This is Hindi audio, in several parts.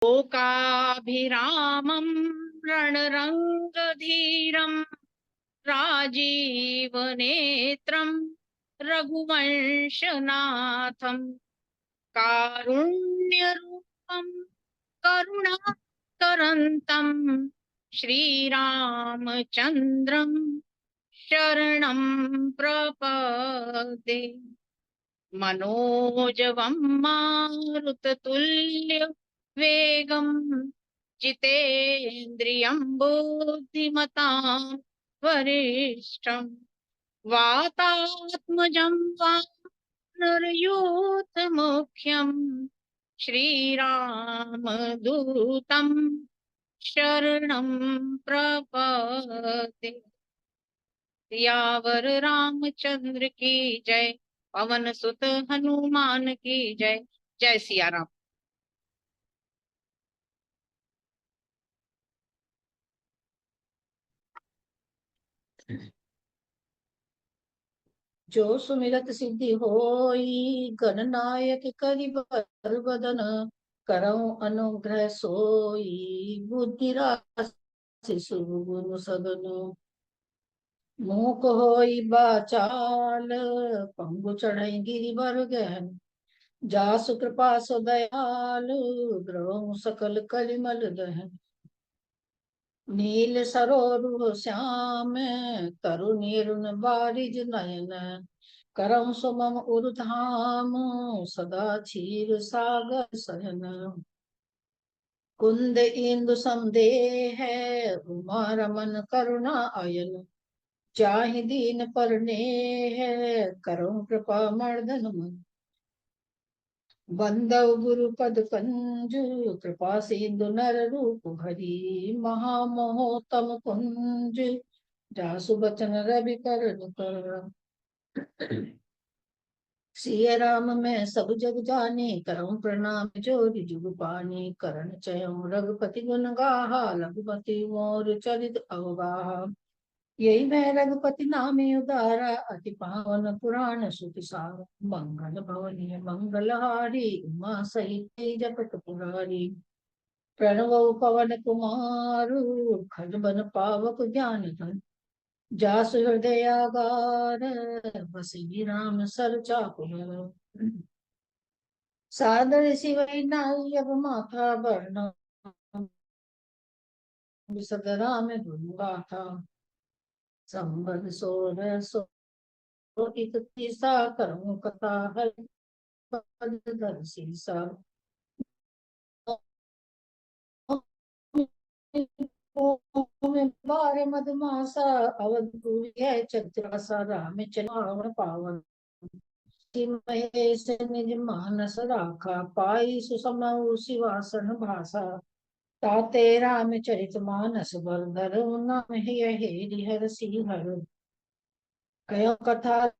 लोकाभिरामं रणरंगधीरं राजीवनेत्रं रघुवंशनाथं कारुण्यरूपं करुणाकरन्तं श्रीरामचन्द्रं शरणं प्रपद्ये। मनोजवं मारुततुल्यवेगं जितेन्द्रियं बुद्धिमतां वरिष्ठं वातात्मजं वानरयूथमुख्यं श्रीरामदूतं शरणं प्रपद्ये। सियावर रामचंद्र की जय, पवन सुत हनुमान की जय। जय सिया राम। जो सुमिरत सिद्धि होई, गणनायक करि बर बदन, करऊं अनुग्रह सोई, बुद्धि राशि सुगुन सदन। मूक होई बाचाल, पंगु चढ़ई गिरिवर गहन, जासु कृपा सो दयाल, ग्रहं सकल कलिमल दहन। नील सरोरुह श्याम, तरु नीरुन बारिज नयन, करम सुमम उर्धाम, सदा क्षीर सागर सहन। कुंद इंदु संदेह, उमा रमन करुणा अयन, चाहि दीन परनेह, करम कृपा मर्दन मन। बंदव गुरु पद कंजु, कृपा सिंधु नर रूप भरी, महामहोतम कुंज, जासु बचन रवि कर कर। सिय राम मैं सब जग जाने, करऊं प्रणाम जोरि जुग पाने, करण चयऊं रघुपति गुण गाहा, रघुपति मोर चरित अवगाहा। यही मैं रघुपति नामे उदारा, अति पावन पुराण सुति सार। मंगल भवनीय मंगलहारी, उमा सहित जपत पुरारी। प्रणव पवन कुमार, खलबन पावक ज्ञान धन, जासु हृदय आगार, बसि राम सर चाकुर। सादर शिवै नाई अब माथा, वर्ण विशद राम धुन संबद सोर सो इकतीसा, करऊं कथा हरि पद दर्शीसा। बारे मधुमासा, अवधूत है चतुरासा, राम चरित पावन। महेश निज मानस राखा, पाई सुसमौ शिवासन भाषा। ताते रामचरित मानस बर, धरऊ नाम हेरि हर सिंहर। कयो कथा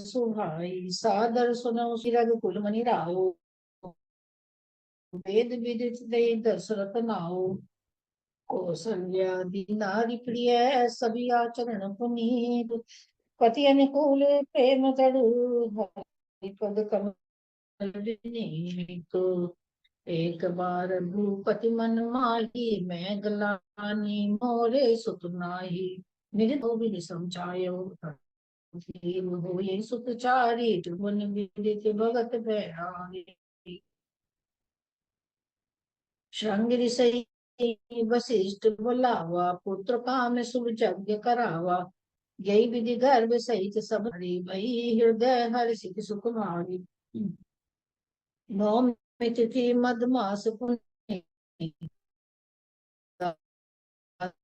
सुहाई, सादर सुनौ रघुकुल मनि राहो, वेद विदित दशरथ नाओ। कौसल्या नारी प्रिय, सभी आचरण पुनीत, पति अनुकूल प्रेम तड़ु, हरिपद कमल विनीत। एक बार भूपति मन माही, मैं गलानी मोरे सुत नाही। निज धोबि समझायो, हो ये सुतचारी, जुबन विदित भगत बैरागी। श्रृंगिरि सही वशिष्ठ बुलावा, पुत्र काम शुभ यज्ञ करावा। यही विधि गर्भ सहित सब हरि, भई हृदय हर्षित सुकुमारी। नौमी तिथि मधमास पुण्य,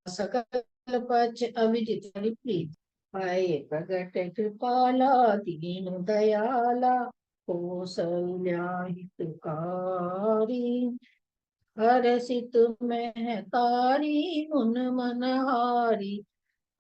सकल पक्ष अभिजित प्रीत। आए प्रगट कृपाला, दीन दयाला, कौसल्या हितकारी। हर्षित महतारी, मुन मनहारी,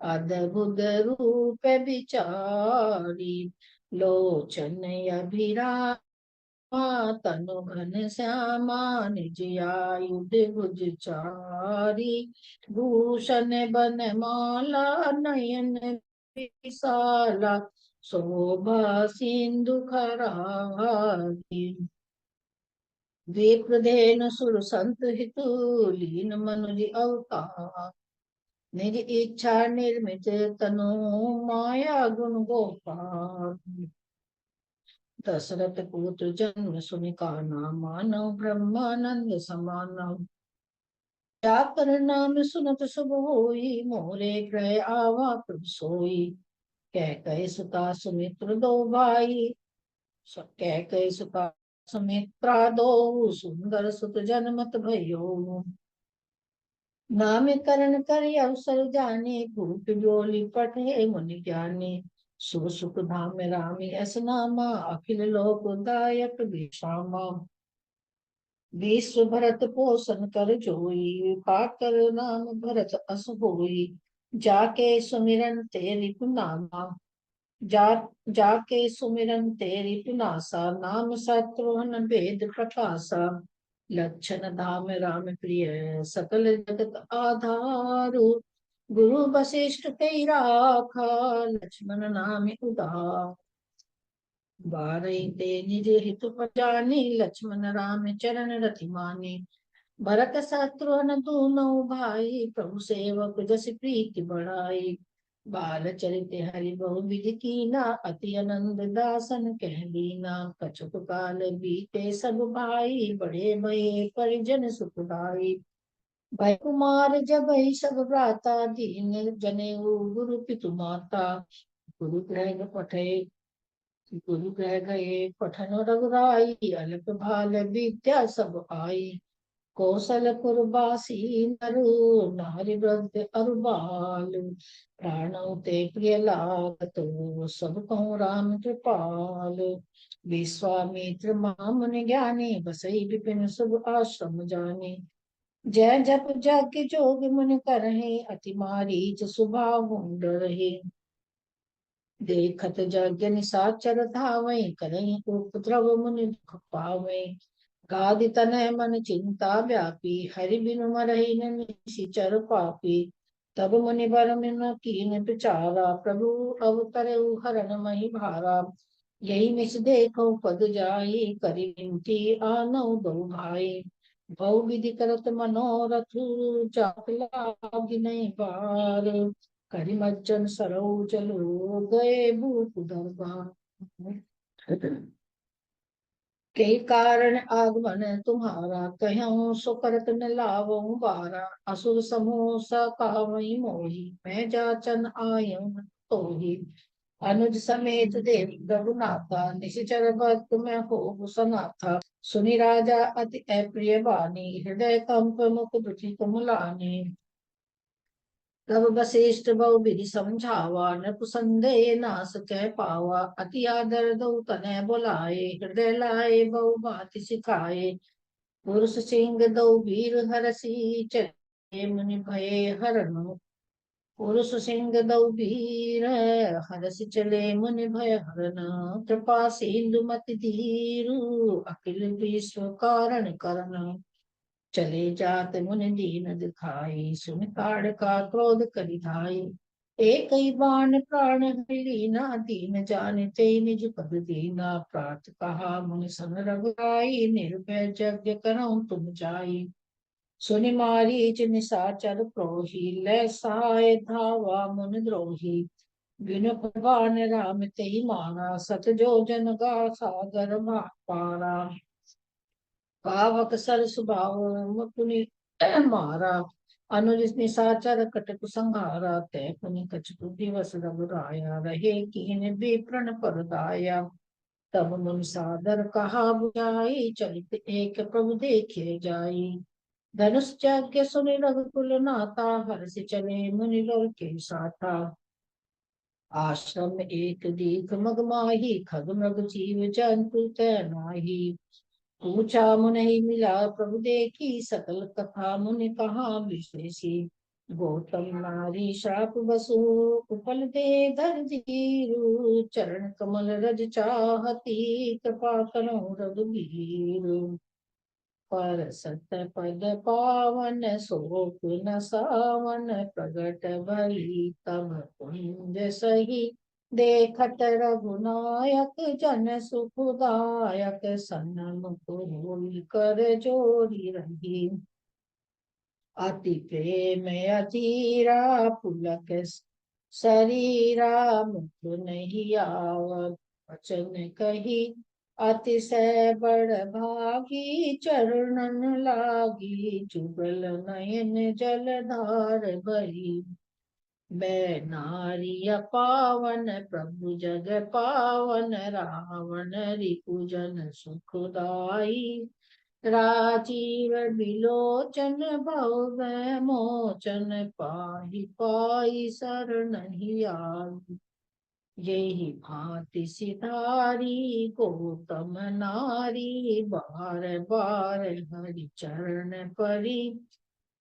अद्भुत रूप विचारी। लोचन अभिरामा, तनु घन श्यामा, निज आयुध भुज चारी। भूषण बन माला, नयन विशाला, शोभा सिंधु खरारी। विप्रधेनु सुर संत हितु, लीन मनुज अवतार। निज इच्छा निर्मित तनु, माया गुण गोपाल। दशरथ पुत्र जन्म सुनि काना, मानव ब्रह्मानंद समाना। क्या कर नाम सुनत शुभ होई, मोरे ग्रह आवा प्रभ सोई। कह कहे सुता सुमित्र दो भाई, कह कहे सुता सुमित्रा दो, सुंदर सुत जनमत भयो। नाम करण कर अवसर जाने, भूप बोली पठे मुनि ज्ञानी। सुख सुख धाम रामी अस नामा, अखिल लोक दायक विश्रामा। विश्व भरत पोषण कर जोई, पाकर नाम भरत अस होई। जाके सुमिरन तेरी पुनामा, जा जाके सुमिरन तेरी पुनासा। नाम शत्रुघ्न वेद प्रकाशा। लक्षण धाम राम प्रिय, सकल जगत आधारु। गुरु वशिष्ठ कई राखा, लक्ष्मण नाम उदार। बारही ते निज हित जानी, लक्ष्मण राम चरण रति मानी। भरत शत्रुघ्न दूनों भाई, प्रभु सेवक जस प्रीति बढ़ाई। बाल चरित हरि बहु विधि कीना, अति आनंद दासन कह दीना। कछुक काल बीते सब भाई, बड़े भये परिजन सुखदाई। भय कुमार जब ही सब भ्राता, दीन जनेऊ गुरु पितु माता। गुरु ग्रह पठे गुरु ग्रह गए पठन रघुराई, अल्प भाल विद्या सब आई। कौशल पुरवासी नरु, नारि वृद्ध अरु बाल। प्राणों ते प्रिय लागतो, सब कहूँ राम कृपाल। विश्वामित्र महामुनि ज्ञानी, बसई विपिन शुभ आश्रम जानी। जय जप जग जोग मुनि करहि, अति मारीच स्वभाव रहे। देखत यज्ञ निशाचर धावै, करहि उपद्रव मुनि दुख पावै। गादि तनय मन चिंता व्यापी, हरि बिनु मरहि न निशिचर पापी। तब मुनि बर मन कीन विचारा, प्रभु अवतरऊ हरन महि भारा। यही मिस देखो पद जाई, करि विनती आनौ दो भाई। बहु विधि करत मनोरथ, जात लागी नहीं पार। करिमज्जन सरौ चलो, गए भूप दरबार। कई कारण आगमन तुम्हारा, कहूँ सो करत न लावऊं बारा। असुर समूह सकावई मोही, मैं जाचन आयम तोही। अनुज समेत देव रघुनाथा, निशिचर भक्त मैं हो सनाथा। सुनि राजा अति अप्रिय बानी, हृदय कंप मुख दुखी कुमलानी। तब वशिष्ठ बहु विधि समझावा, नृप संदेह नास कह पावा। अति आदर दो तनय बुलाए, हृदय लाए बहु बात सिखाए। पुरुष सिंह दो वीर हरसी, चले मुनि भय हरन। पुरुष सिंह दो वीर हरसि, चले मुनि भय हरन। कृपा सिंधु मति धीरु, अखिल विश्व कारण करन। चले जात मुनि दीन दिखाई, सुन ताड़का क्रोध करि धाई। एक ही बाण प्राण हरि लीना, दीन जानते निज पद दीना। प्रात कहा मुनि सन रघुराई, निर्भय यज्ञ करऊं तुम जाई। सुनि मारीच निशाचर प्रोही, लै सहाय धावा मुनि द्रोही। बिनु प्रवान राम तेहि मारा, सत जो जन गा सागर पारा। पावक सर सुभाव मुनि मारा, अनुज निशाचर कटक संहारा। तै पुनि कछुक दिवस रघुराया, रहे कीन विप्रण परदाया। तब मुनि सादर कहा बुझाई, चलित एक प्रभु देखे जाई। धनुष यज्ञ सुनि रघुकुल नाथा, हर्षि चले मुनि वर के साथा। आश्रम एक दीघ मग माही, खग मृग जीव जंतु तै नाही। पूछा मुनि मिला प्रभु देखी, सकल कथा मुनि कहा विशेषी। गौतम नारी श्राप बसु, उपल दे धर धीरु। चरण कमल रज चाहती, कृपा करो रघुबीर। पर सत पद पावन, शोक न सावन। प्रगट भई तब कुंज सही, देखत रघुनायक जन सुखदायक, सन्मुख होई कर जोरी रही। अति प्रेम अधीरा पुलक शरीरा, मुख नहीं आवत वचन कही। अतिशय बड़ भागी चरणन लागी, जुगल नयन जलधार बही। मैं नारी पावन प्रभु जग पावन, रावण रिपुजन सुखदाई। राजीव बिलोचन भव मोचन, पाहि पाहि शरणहि आई। यही भांति सिधारी गौतम नारी, बार बार हरि चरण परी।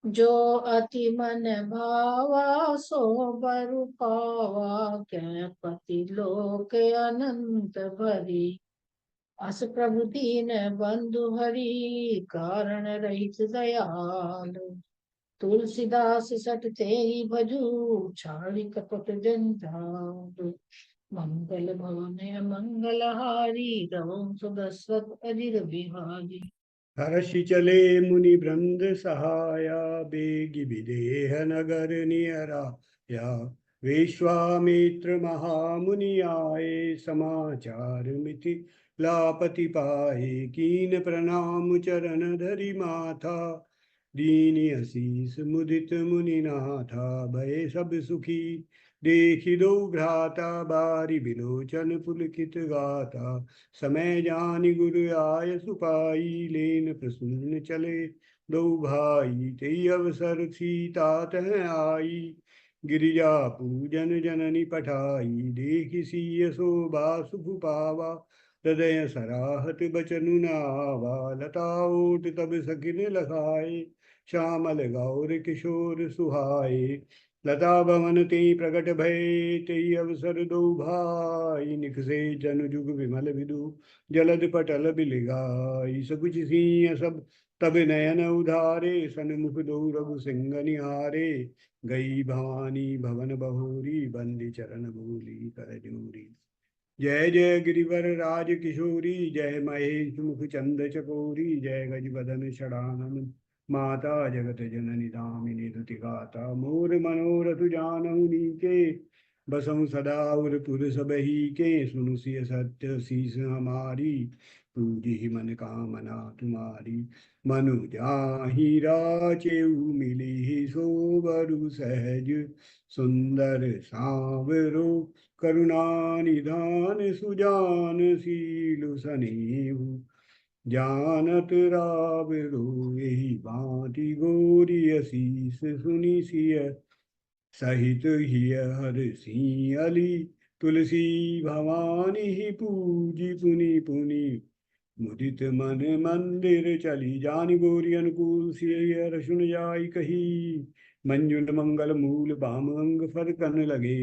जो अति मन भावा सो बर पावा, कै पति लोक अनंत भरी। अस प्रभु दीन बंधु हरि, कारण रहित दयाल। तुलसीदास सट तेरी भजू, छाड़ी कपट जंजाल। मंगल भवन मंगल हारी, रवं सुदस्वत अजिर बिहारी। हर्षि चले मुनि बृंद सहाया, बेगी विदेह नगर नियराया। विश्वामित्र महामुनि आए, समाचार मिथि लापति पाए। कीन प्रणाम चरण धरि माथा, दीनि असीस मुदित मुनि नाथा। भय सब सुखी देखि दो भ्राता, बारी बिलोचन पुलकित गाता। समय जानि गुरु आय सुपाई, लेन प्रसून चले दो भाई। तेई अवसर सीता तह आई, गिरिजा पूजन जननी पठाई। देखि सिय शोभा सुख पावा, हृदय सराहत बचनु नावा। लता ओट तब सकिन लखाए, श्यामल गौर किशोर सुहाए। लता भवन ते प्रकट भय, तेई अवसर दो भाई। निकसे जन जुग विमल विदु, जलद पटल बिलिगाई। सकुच सिंह सब तब नयन उधारे, सन्मुख दो रघु सिंह निहारे। गई भवानी भवन बहोरी, बंदी चरण बोली कर जोरी। जय जय गिरिवर राज किशोरी, जय महेश मुख चंद चकोरी। जय गज बदन षडानन माता, जगत जननी दामिनी दुति गाता। मोर मनोरथ जानहु नीके, बसहु सदा उरपुर सबही के। सुनु सिय सत्य शीस हमारी, पूजी मन कामना तुम्हारी। मनु जाहि राचेऊ मिली, सोबरु सहज सुंदर सांवरो। करुणा निधान सुजान शील सनेहु, जानत रावरो। यही भांति गोरी असीस सुनि सिय, सहित हिय हर सिंह अली। तुलसी भवानी पूजी पुनि पुनि, मुदित मन मंदिर चली। जानि गोरी अनुकूल सिय रसुन जाई कही, मंजुल मंगल मूल बाम अंग फर कन लगे।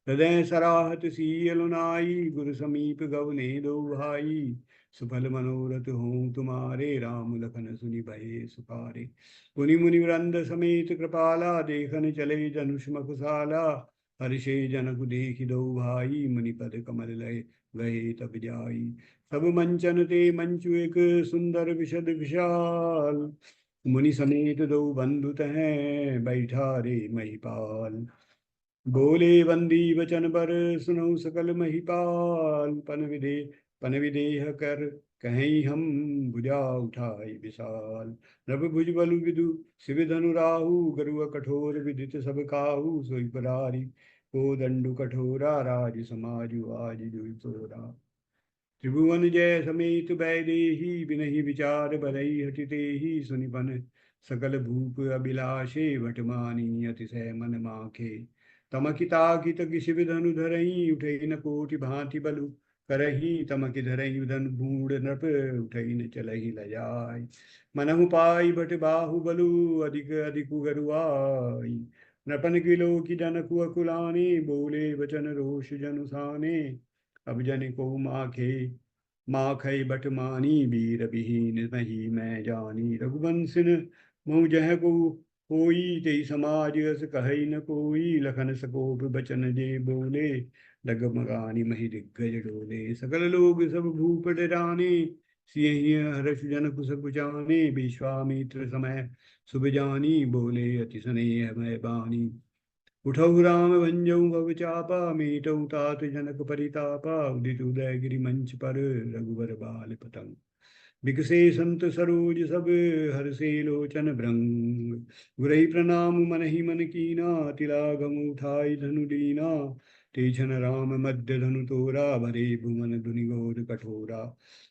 हृदय सराहत सीयल नाई, गुरु समीप गवने दो भाई। सुफल मनोरथ हों तुम्हारे, राम लखन सुनि भये सुखारे। पुनि मुनि वृंद समेत कृपाला, देखन चले धनुष मखुशाला। हर्षे जनक देखि दो भाई, मुनि पद कमल लय गए तब जाई। सब मंचन ते मंचु एक, सुंदर विशद विशाल। मुनि समेत दो बंधु तह, बैठा रे महिपाल। बोले बंदी वचन बर, सुनो सकल महिपाल। पन विदेह कर कहीं हम, भुजा उठाई विशाल। नभ भुज बलु विदु शिव धनु राहु, गरुआ कठोर विदित सब काहू। सोई परारी को दंडु कठोरा, राज समाजु आज जुई तोरा। त्रिभुवन जय समेत बैदेही, बिनहि विचार भरई हटितेहि। सुनिपन सकल भूप अभिलाषे, भटमानी अतिशय मन माखे। तमकिता कित शिव धनु धरई, उठई न कोटि भांति बलु करही। तमकि धरई धनु बूढ़ नृप, उठई न चलहि लजाय। मनहु पाई भट बाहु बलु, अधिक अधिक गरुआई। नृपन किलो की जनकु अकुलाने, बोले वचन रोष जनुसाने। अब जन को माखे माखै बट मानी, वीर विहीन नहीं मैं जानी। रघुवंशन मोह जह को कोई, तेई समाज अस कहई न कोई। लखन सकोप बचन जे बोले, डगमगानी मही दिग्गज डोले। सकल लोग सब भूप डराने, सियहि हर्ष जनक सब जाने। विश्वामित्र समय शुभ जानी, बोले अति स्नेह मय बानी। उठऊ राम भंजऊ भव चापा, मीटऊ तात जनक परितापा। उदित उदय गिरि मंच पर, रघुबर बाल पतंग। बिकसे संत सरोज सब, हर्षे लोचन भृंग। गुरई प्रणाम मन ही मन कीना, तिलागम उठाई धनु दीना। तेजन राम मध्य धनु तोरा, भरे भुवन दुनि घोर कठोरा।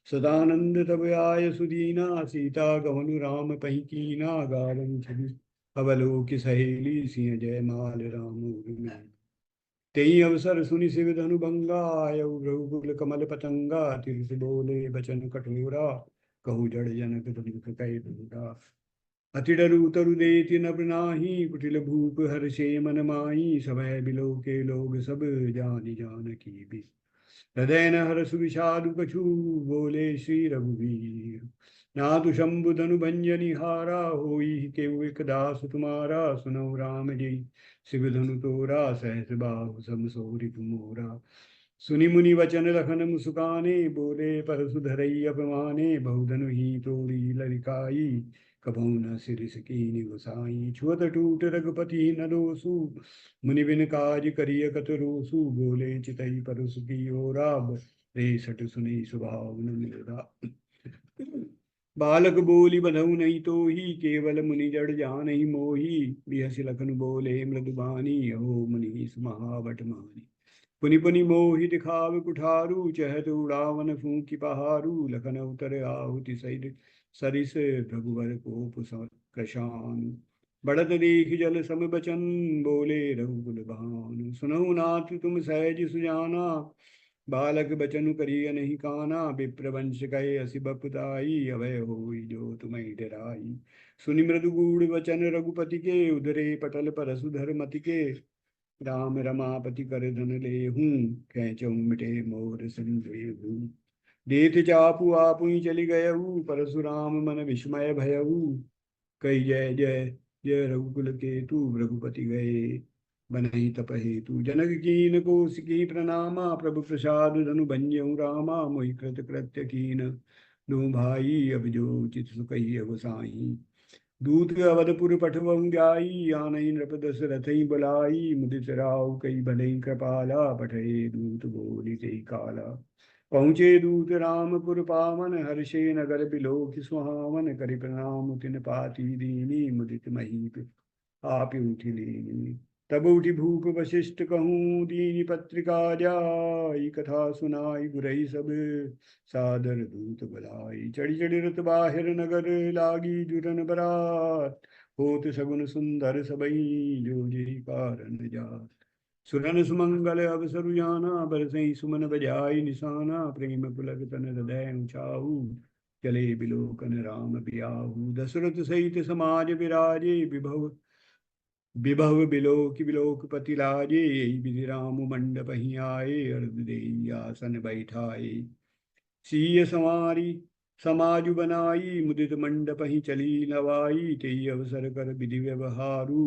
सदानंद तब आय सुदीना, सीता गवनु राम पही कीना। गावम छवि अवलोक सहेली, सिंह जय माल राम उर्मिला। तेई अवसर सुनि शिव धनु भंगा, आयउ रघुकुल कमल पतंगा। तिरस बोले बचन कठोरा, कहु जड़ जनक दुख कह दूरा। अति डरु तरु देति नभ नाही, कुटिल भूप हर्षे मन माही। सभय बिलो के लोग सब, जानि जानकी बि। हृदय न हरषु विषादु कछु, बोले श्री रघुवीर। नाथु शंभु धनु भंजनि हारा, होई केउ एक दास तुम्हारा। सुनौ राम जी शिव धनु तोरा, सहस बाहु सम सोरिप मोरा। सुनि मुनि वचन लखन मुस्काने, बोले परसु धरई अपमाने। बहुधनु ही तोरी ललिकाई, कबहु न सिरिस कीनि गोसाई। छुअत टूट रघुपति न दोसु, मुनि बिन काज करिय कत रोसु। बोले चितई परसु की ओरा, रे सट सुनी स्वभाव न मेरा। बालक बोली बधऊ नहीं तो ही, केवल मुनि जड़ जान ही मोही। बिहसि लखन बोले मृदुबानी, हो मुनि महावट मानी। पुनि पुनि मोहि दिखाव कुठारू, चहत उड़ावन फूंकी पहारू। लखन उतर आहुति सहित सरिस, रघुवर कोप कृशान। बढ़त देख जल सम बचन, बोले रघुकुल भानु। सुनहु नाथ तुम सहज सुजाना, बालक बचनु करिय नहीं काना। विप्रवंश कहे असी बपुताई, अभय होई जो तुम्हें डराई। सुनि मृदु गूढ़ वचन रघुपति के, उधरे पटल परसु धर मति के। राम रमापति कर धन ले हूँ, कैचऊ मिटे मोर संदेहू। देत चापु आपु चली गयऊ, परशुराम मन विस्मय भयऊ। कही जय जय जय रघुकुल केतु, रघुपति गए बनहि तप हेतु। जनक कीन कोसकी प्रणामा, प्रभु प्रसाद धनु भंजऊ रामा। मोहि कृत कृत्य कीन दो भाई, अब जो उचित सुकही गोसाई। दूत अवधपुर पठवऊँ जाई, आनई नृप दशरथई बुलाई। मुदित राउ कई भलई कृपाला, पठे दूत बोली तेई काला। पहुँचे दूत रामपुर पावन, हर्षे नगर बिलोक सुहावन। करि प्रणाम तिन पाती दीनी, मुदित महीप आप उठि लीनी। तब उठि भूप वशिष्ठ कहूँ, दीनी पत्रिका जाई। कथा सुनाई गुरई सब, सादर दूत बुलाई। चढ़ी चढ़ी रत बाहिर नगर, लागी जुरन बरात। होत सगुन सुंदर सबई, जो जेहि कारण जात। सुरन सुमंगल अवसरु जाना, बरसई सुमन बजाई निशाना। प्रेम पुलक तन हृदय उचाऊ, चले बिलोकन राम बियाहू। दशरथ सहित समाज विराजे, विभव विभव बिलोक बिलोकपति लाजे। यही विधि राम मंडप ही आए, अर्घ देई आसन बैठाए। सीय संवारी समाजु बनाई, मुदित मंडप ही चली नवाई। तेई अवसर कर विधि व्यवहारू,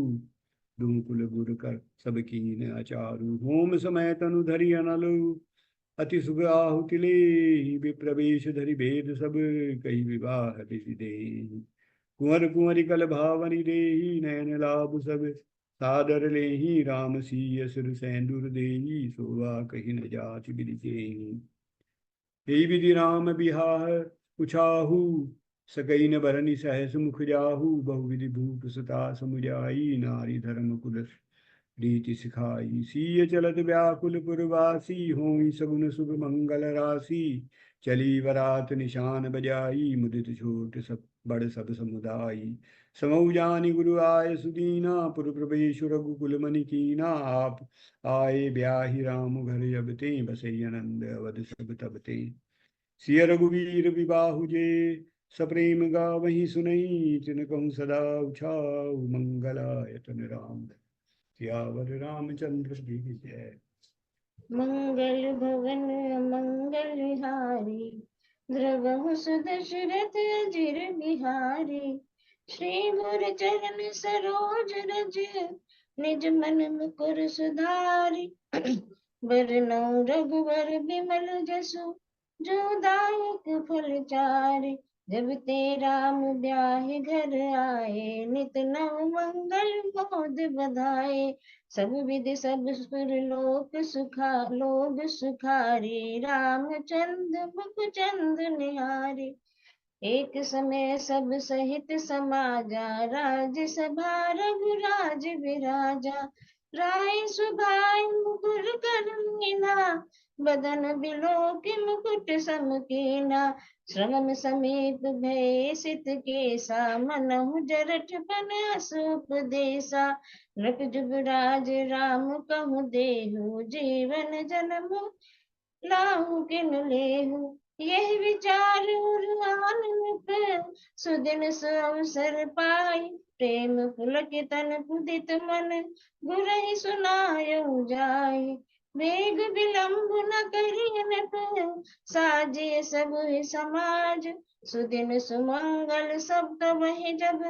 दूकुल गुर कर सब कीन अचारू। होम समय तनु धरि अनलु, अति सुख आहुति ले। विप्रवेश धरि भेद सब, कई विवाह विधि देहि। कुंवर कुंवरी कल भावनी देही, नयन लाभ सब सादर लेही। राम सीय सिर सैंदुर देही, शोभा कही न जाति विधि केही। हे विधि राम बिहाह उछाहू, सकई न बरनि सहस मुख जाहू। बहुविधि भूप सुता समुजाई, नारी धर्म कुल रीति सिखाई। सीय चलत व्याकुल पुरवासी, होई सगुन शुभ मंगल राशि। चली बरात निशान बजाई, मुदित छोट सब बड़ सब समुदायी। समऊ जानी गुरु आय सुदीना, पुर प्रवेश रघुकुल मनि कीना। आप आए ब्याहि राम घर जब ते, बसई आनंद अवध सब तब ते। सिय रघुवीर विबाहु जे, सप्रेम गा वही सुनई। तिन कहूँ सदा उछाऊ, मंगलाय तन राम। सियावर रामचंद्र की जय। मंगल भवन मंगल हारी, द्रवहु सुदशरथ अजिर बिहारी। श्री गुरु चरण सरोज रज, निज मन मुकुर सुधारी। बरनौ रघुवर बिमल जसु, जो दायक फल चारि। जब ते राम ब्याहि घर आए, नित नव मंगल मोद बधाए। सब विधि सब सुर लोक सुखारी, रामचंद्र मुख चंद निहारी। एक समय सब सहित समाजा, राज्य सभा रघुराज बिराजा। राय सुभाय मुकुर करनीना, बदन बिलोक मुकुट समकीना। श्रवण समीप भय सित केसा, मनहु जरठ बन असूप देसा। नृप जुगराज राम कहु देहु, जीवन जन्म लाहु किन लेहु। यह विचार उर नृप, सुदिन सुअवसर पाई। प्रेम पुलकित तन कुदित मन, गुरहि सुनायउ जाय। वेग विलंब न करिय नृप, साजिए सबु समाज। सुदिन सुमंगल सब तबहि जब,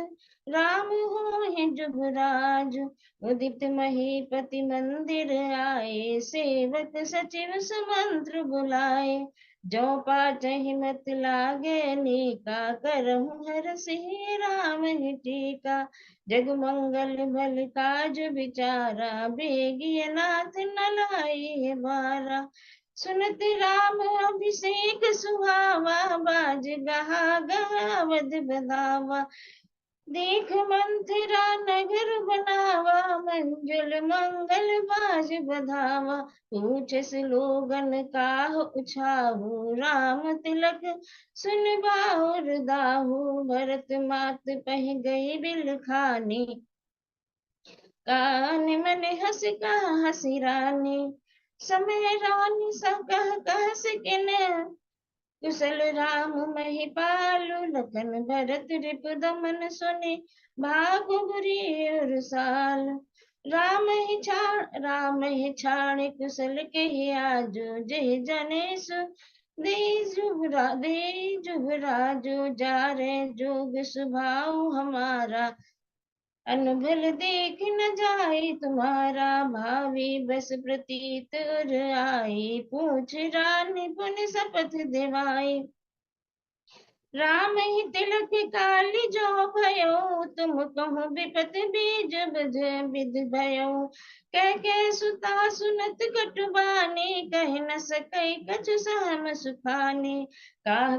राम होहि जुगराज। उदित महीपति मंदिर आए, सेवक सचिव सुमंत्र बुलाए। जो पाचहि मत लागे नीका, करहु हरषि राम ही टीका। जग मंगल भल काज विचारा, बेगिय नाथ न लाइ बारा। सुनत राम अभिषेक सुहावा, बाज गहा गहा अवध बधावा। देख मंथरा नगर बनावा, मंजुल मंगल बाज बधावा। पूछस लोगन काहु उछाहु, राम तिलक सुन बाहुर दाहु। भरत मात पह गई बिल खानी, कान मन हस कहा हसी रानी। समय रानी सब कह सकिन, कुशल राम महिपालु। लखन भरत रिपु दमन सुने, भागु बुरी और साल। राम ही छाड़ कुशल के आजो, जय जनेसु दे जुगराजो। जारे जोग सुभाव हमारा, अनभल देख न जाए तुम्हारा। भावी बस प्रतीत उर आई, पूछ रानी पुन शपथ दिवाई। राम ही तिलक काली जो भयो, तुम कहो विपत बीज बज विध भयो। कह सुता सुनत कटुबानी, कह न सकै कछु सहम सुखानी। काह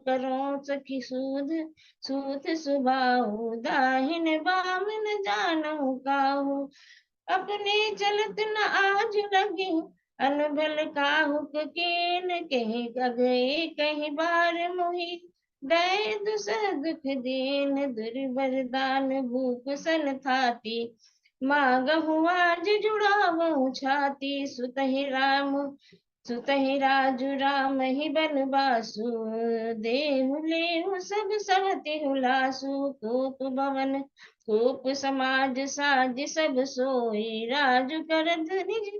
करो सखी सूत सुबाहु, दाहिन बाम न जानहु काहू। अपने चलत न आज लगी, अनबल काहुक कीन। कहीं गए कहीं बार मोही, दय दुसह दुख दीन। दुर्वरदान भूप सन थाती, मांगहु आज जुड़ावहु छाती। सुतहि राजु राम ही बनवासु, देहु लेहु सब सवति हुलासु। कोप भवन कोप समाज साज सब सोई, राजु करत निज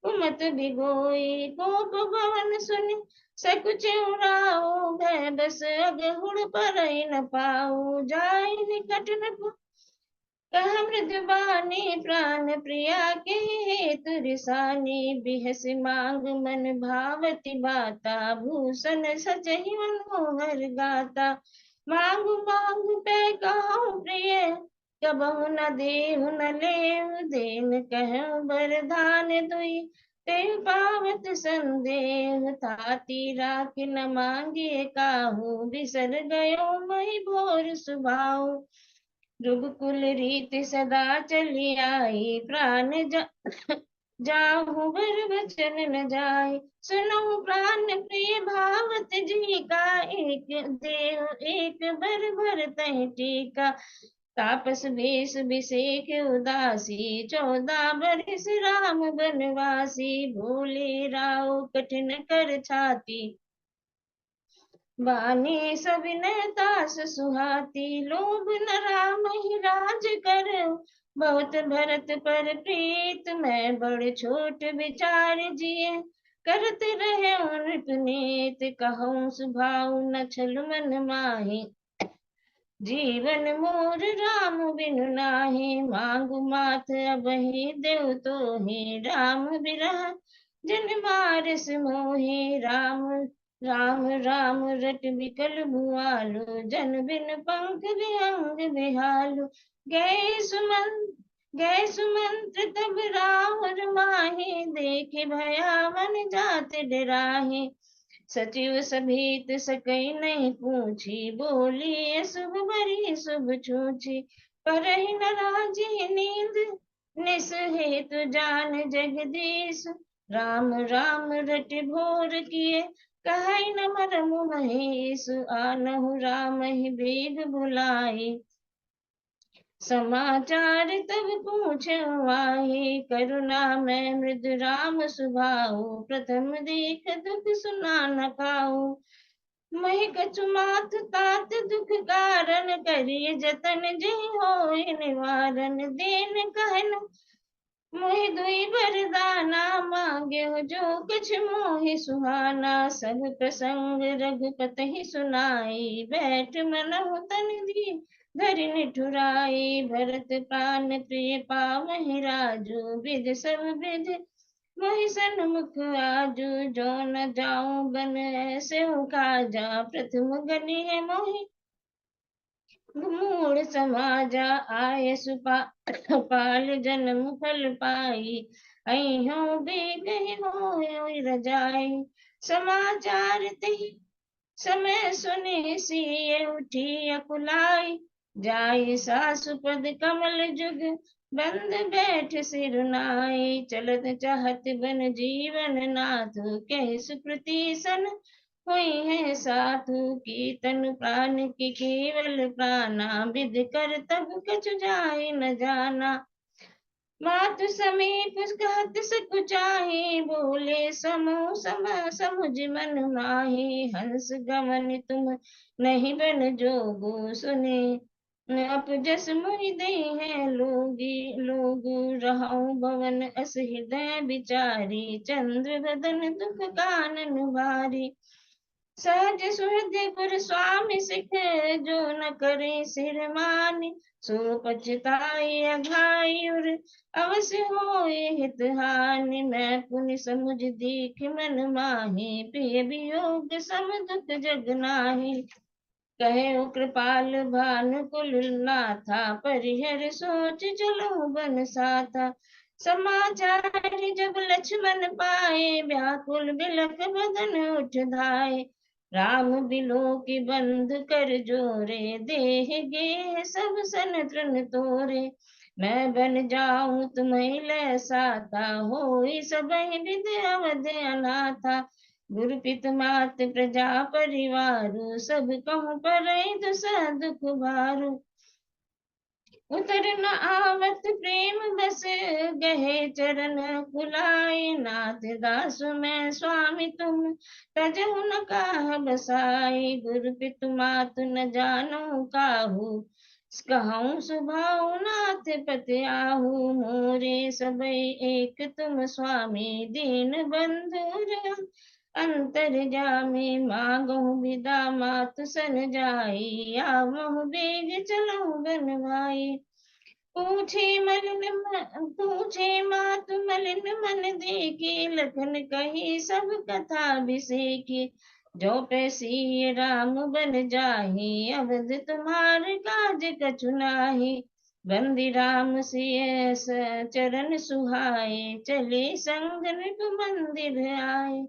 कुमत भिगोई। कोप भवन सुनि सकुच उड़ाओ, भय बस अगहुड़ परई न पाऊ। जाय निकट न कह मृदुबानी, प्राण प्रिया के हेतु रिसानी। बिहस मांग मन भावती बाता, भूषण सचहि मनोहर गाता। मांगु मांगु पै कहूँ प्रिय, कबहु न देहु न लेहु। देन कहूँ बरदान दुई, ते पावत संदेह। ताती राख न मांगे काहू, बिसर गयो मही भोर सुभाऊ। रघुकुल रीति सदा चली आई, प्राण जाहु बर बचन न जाय। सुनो प्राण प्रिय भावत जी का, एक देव एक बर भरतहि टीका। तापस बेस बिसेक उदासी, 14 बरिस राम बनवासी। भोले राव कठिन कर छाती, बानी सविनय दास सुहाती। लोभ न राम ही राज कर, बहुत भरत पर प्रीत। मैं बड़ छोट विचार जिए, करत रहे नृप नीत। कहूँ सुभाव न छल मन माही, जीवन मोर राम बिनु नाहि, मांगु माथ अबहि देव तोहि, राम बिरह जन मारस मोहि। राम राम राम रट बिकल भुआलो, जन बिन पंख विहंग बिहालो। गए सुमंत्र तब रावण माहि, देखे भयावन जात डराहि। सचिव सभीत सकई नहीं पूछी, बोली शुभ बरी शुभ छूछी। करहि न राजी नींद निस हेतु, जान जगदीश। राम राम रट भोर किए, कहै न मरमु महेश। आनहु राम ही बेग बुलाई, समाचार तब पूछो आहि। करुणा मैं मृदु राम सुभाऊ, प्रथम देख दुख सुना न काऊ। महि कछु मात तात दुख कारण, करिय जतन जे होय निवारण। देन कहन मोहि दुई बरदाना, मांगे हो जो कुछ मोहि सुहाना। सब प्रसंग रघुपति सुनाई, बैठ मनहु तन दी धरि निठुराई। भरत प्राण प्रिय पावहि राजू, विधि सब विधि मोहि सन्मुख आजू। जो न जाऊं बन ऐसे काजा, प्रथम गनि है मोहि मूढ़ समाजा। आय सुपाल जन्म फल पाई, अइहु बेगहि होय रजाई। समाचार तहि समय सुनि सिय उठी अकुलाई। जाई सासु पद कमल जुग, बंद बैठ सिर नाई। चलत चाहत बन जीवन नाथु, कहि सुकृति सन हुई है साधु की। तन प्राण की केवल प्राणा, विध कर तब कछु जाय न जाना। मातु समीप कहत सकुचाही, बोले समूह समुझ मन माही। हंस गमन तुम नहीं बन जोगु, सुने अपजस मोहि दे हैं लोगु। रहु भवन अस हृदय विचारी, चंद्र बदन दुख कानन भारी। सहज सुहृदय पुर स्वामी सिख, जो न करे सिर मानी। सो पछताई अघाई उर, अवश्य होय हित हानि। मैं पुनि समुझ दीख मन माही, प्रिय वियोग सम दुख जग नाहि। कहे कृपाल भानुकुल नाथा, परिहर सोच चलो बन साथा। समाचार जब लक्ष्मण पाए, व्याकुल बिलख बदन उठ धाये। राम बिलो की बंध कर जोरे, देह गे सब सन तृण तोरे। मैं बन जाऊं तुम्हें ले साथा, होई सबहि विधि अवध अनाथा। गुरु पित मात प्रजा परिवारु, सब कहूँ पर दुख भारू। उतर न आवत प्रेम बस, गहे चरण कुलाय। नाथ दासु मैं स्वामी तुम, तजहु न काह बसाई। गुरु पितु मातु न जानो काहू, कहूँ सुभाऊ नाथ पति आहू। मोरे सबै एक तुम स्वामी, दीन बंधु अंतर जामी। मांगहु विदा मातु सन जाई, आवहु बेग चलहु बन भाई। पूछे मातु मलिन मन देखी, लखन कही सब कथा बिसेकी। जो पैसी राम बन जाही, अवध तुम्हार काज कछु नाहि। बंदी राम सिय चरण सुहाए, चले संग नृप मंदिर आए।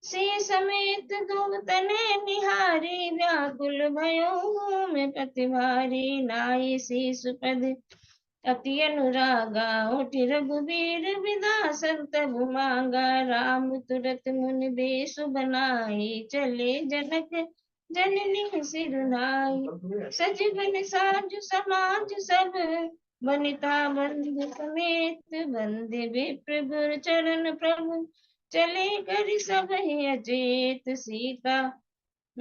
सी समेत दो तने निहारी, व्याकुल भयो में पति भारी। नाई सी सुपद अति अनुरागा, उठि रघुबीर विदा संतब मांगा। राम तुरत मुनि बेसु बनाई, चले जनक जननी सिरुनाई। सजीवन साजु समाज सब, वनिता बंधु समेत। वंदे विप्र गुर चरण प्रभु, चले कर सब ही अचेत। सीता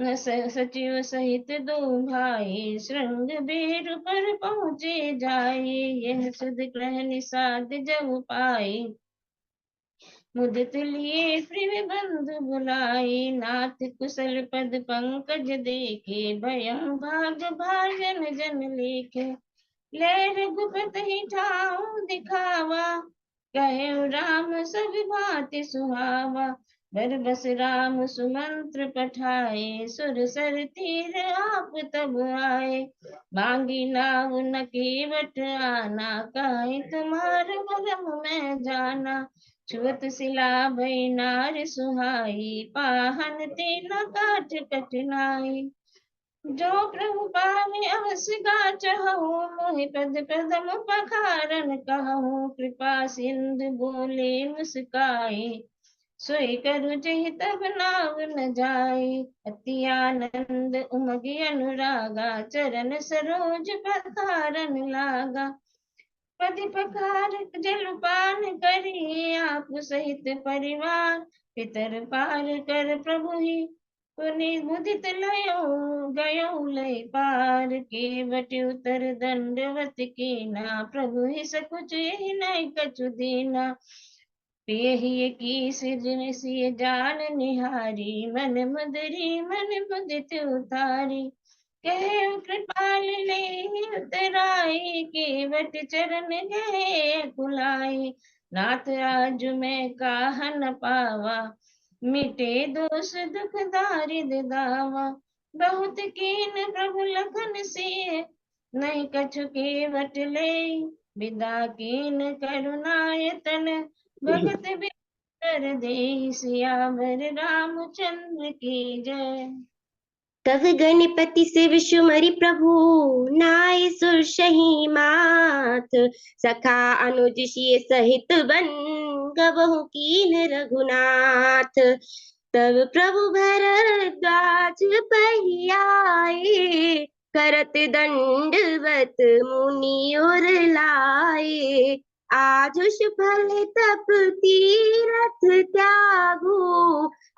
सचिव सहित दो भाई, श्रृंग बेर पर पहुँचे जाए। यह सुध ग्रह निषाद जब पाई, मुदित लिए प्रिय बंधु बुलाए, नाथ कुशल पद पंकज देखे, भयं भाग भाजन जन लेखे। ले रघुपति ही ठाऊं दिखावा, कहे राम सब भांति सुहावा। बर बस राम सुमंत्र पठाए, सुर सर तीर आप तब आए। मांगी नाव न केवट आना, कहे तुम्हार मरम मैं जाना। छुअत सिला भई नार सुहाई, पाहन तीन काठ कठिनाई। जो प्रभु पावे अवश्य गाचहु, मोहि पद पदम पखारन कहूँ। कृपा सिंधु बोले मुस्काई, सोई करु जहि तब नाव न जाई। अति आनंद उमगे अनुरागा, चरण सरोज पखारन लागा। पति पखार जलपान करी, आप सहित परिवार। पितर पार कर प्रभु ही, पुनि मुदित लयो गयो लय पार। केवट उतर दंडवत कीना, प्रभु ही सकुच यही नहीं कछु दीना। पेही की सिरन सिय जान निहारी, मन मुदरी मन मुदित उतारी। कहे कृपाल ने उतराई, केवट चरण गए कुलाई। नाथ आज मैं काह न पावा, मिटे दोष दुख दारिद दावा। बहुत कीन प्रभु लखन सिय, नहीं कछु केवट ले। विदा कीन करुणायतन, भगत बिटर दे। सियावर रामचंद्र की जय। तब गणपति शिव सुमरि प्रभु, नाय सुर सही मात। सखा अनुज सिय सहित बन, गबहु कीन रघुनाथ। तब प्रभु भरद्वाज पहियाए, करत दंडवत मुनि और लाए। आजुष फल तप तीरथ त्यागु,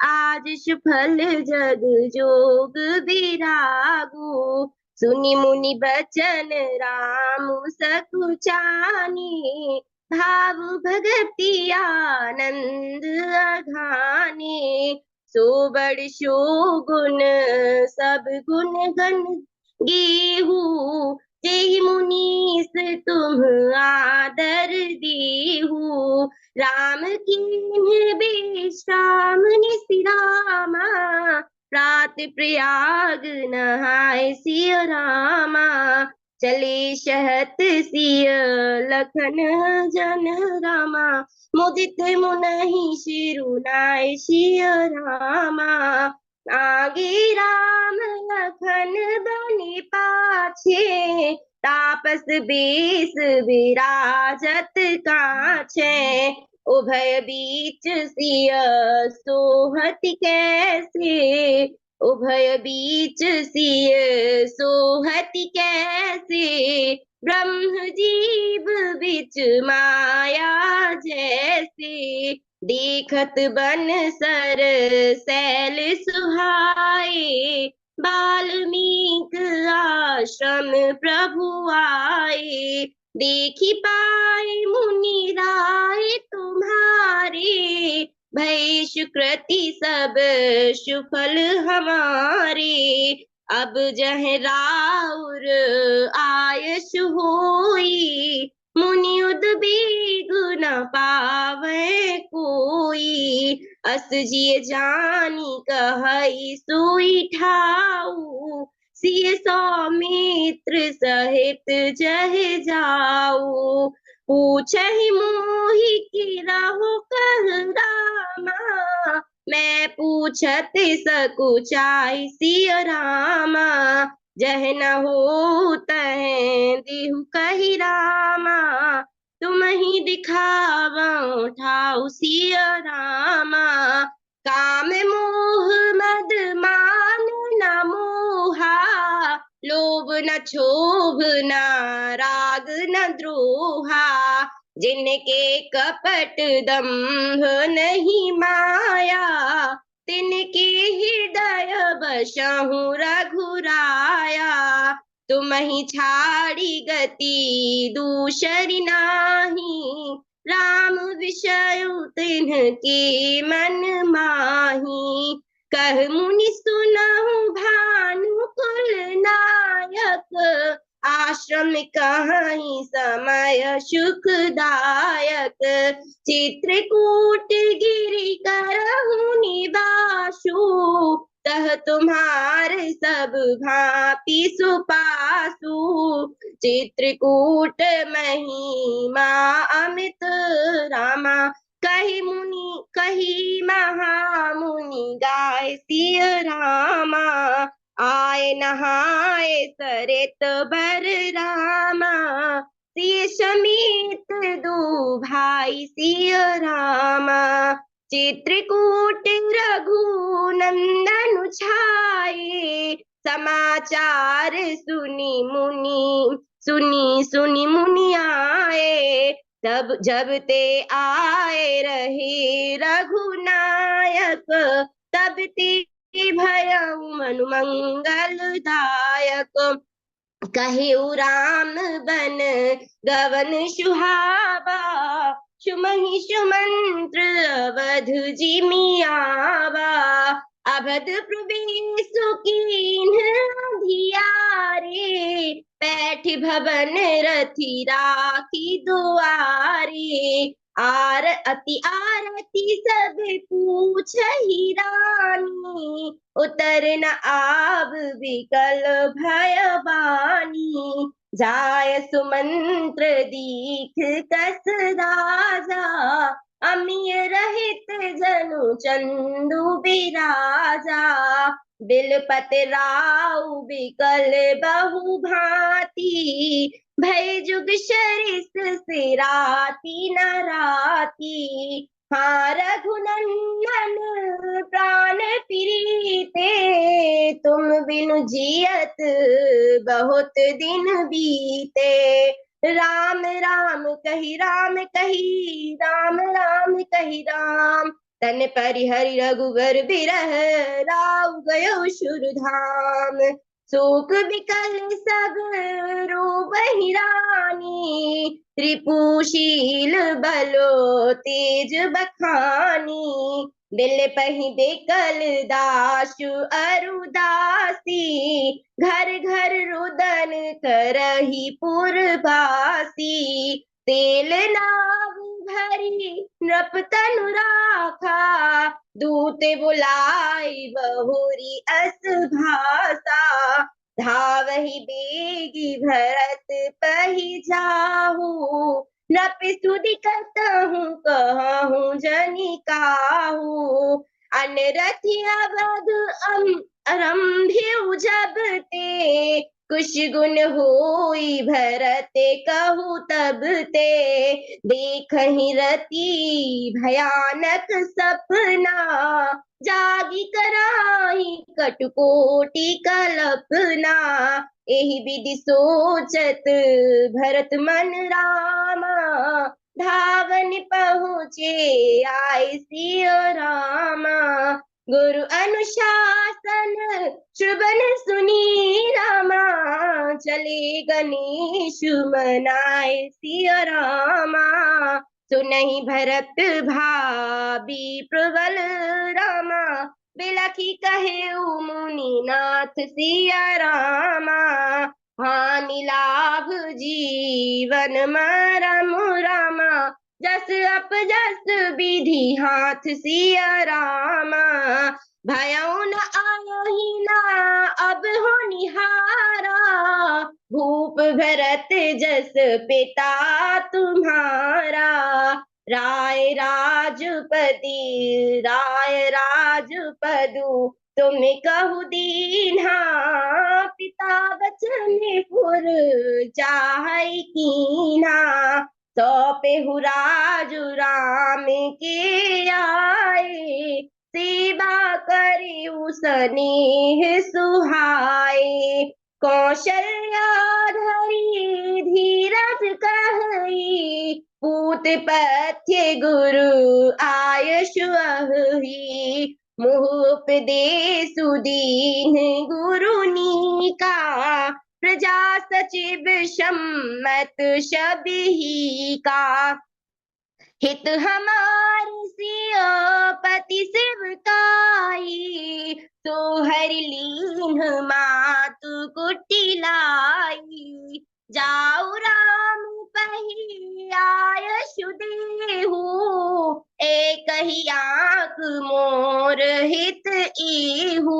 आज सुफल जग जोग विरागु। सुनि मुनि बचन राम सकुचानी, भाव भगति आनंद अघानी। सो बड़ सो गुण सब गुण गण गेहू, जेहि मुनीस तुम आदर देहु। राम कीन्ह विश्राम निशिरामा, प्रात प्रयाग नहाय सिय रामा। चले शहत सिय लखन जन रामा, मुदित मुनहि शिरुनाय सिय रामा। आगे राम लखन बनि पाछे, तापस बेस विराजत काछे। उभय बीच सिय सोहत कैसे, उभय बीच सिय सोहत कैसे। ब्रह्म जीव बिच माया जैसे, देखत बन सर सैल सुहाए। बाल्मीक आश्रम प्रभु आए, देखी पाए मुनि राय तुम्हारे। भय सुकृति सब सुफल हमारे, अब जह राउर आयस होई। मुनि उद्वेग न पावे कोई, अस जिय जानी कहई सोई ठाऊ। सिय सौमित्र सहित जह जाऊ, पूछहि मोहि कि रहो कह रामा। मैं पूछत सकुचाई सिय रामा, जह न हो तह देहु कहि रामा। तुम ही दिखावा ठाउ सिय रामा, काम मोह मद मान न मोहा। लोभ न क्षोभ न राग न द्रोहा, जिनके कपट दंभ नहीं माया। तिनके हृदय बसहु रघुराया, तुम ही छाड़ी गति दूसरी नाही। राम विषय तिन्ह मन माही। कह मुनि सुनहु भानु कुल नायक, आश्रम कहीं समय सुखदायक। चित्रकूट गिरि करहु निवासु, तह तुम्हारे सब भांति सुपासु। चित्रकूट महिमा अमित रामा, कही महामुनि गाय सिय रामा। आए नहाए सरित बर रामा, सिय समीत दू भाई सिय रामा। चित्रकूट रघुनंदन छाये, समाचार सुनी मुनि आए। तब जब ते आए रहे रघुनायक, तब ते भयउ मनु मंगलदायक। कहु राम बन गवन सुहावा, सुमहि सुमंत्र अवध जिमियावा। अवध प्रवेश कीन्ह अधियारे, बैठ भवन रथि राखी दुआरे। अति आरती सब पूछहि रानी, उतर न आव विकल भयबानी। जाय सुमंत्र दीख कस राजा, अमिय रहित जनु चंदु बिराजा। बिलपत राउ विकल बहु भांति, भय जुग सरिस सिराती न राती। हाँ रघुनंदन प्राण प्रीते, तुम बिनु जियत बहुत दिन बीते। राम राम कही राम कही, राम राम कही राम। तन परिहरि रघुवर बिरह, राउ गयो सुरधाम। शोक बिकल सब रोबहि रानी, रिपुशील बलो तेज बखानी। बिलपहि बिकल दासु अरुदासी, घर घर रुदन करहि पुरवासी। तेल नाव भरी नृप तनु राखा, दूत बुलाई बहुरी अस भाषा। धावहि बेगी भरत पहि जाहू, नृप सुधि कतहु कहूँ जनि काहू। अनरथि अवध अरंभिउ जब ते, कुश गुण होई भरत कहु तब ते। देखहि रति भयानक सपना, जागी कराही कटुकोटि कल्पना। एहि विधि सोचत भरत मन रामा, धावन पहुँचे आए सिय रामा। गुरु अनुशासन श्रवण सुनी रामा, चले गणेश मनाए सिय रामा। सुनहि भरत भाबी प्रबल रामा, बिलखि कहे मुनिनाथ सिय रामा। हानि लाभ जीवन मरम रामा, जस अपजस विधि हाथ सिय रामा। भयउ न आयहि ना अब होनिहारा, भूप भरत जस पिता तुम्हारा। राय राजपदु तुम कहु दीन्हा, पिता बचन पुर चाहै कीन्हा। सौंपेहु राजु राम के आए, सेवा करिउ स्नेह सुहाए। कौशल्या धरि धीरज कहई, पूत पथ्य गुरु आयुष अहि। मुँह उपदेशु दीन गुरु नीका, प्रजा सचिव सम्मत सबहि का। हित हमारी सियोपति सेवकाई, तो हरि लीन मातु कुटी लाई। जाऊ राम पही आयशु देहु, एक ही आंख मोर हित इहु।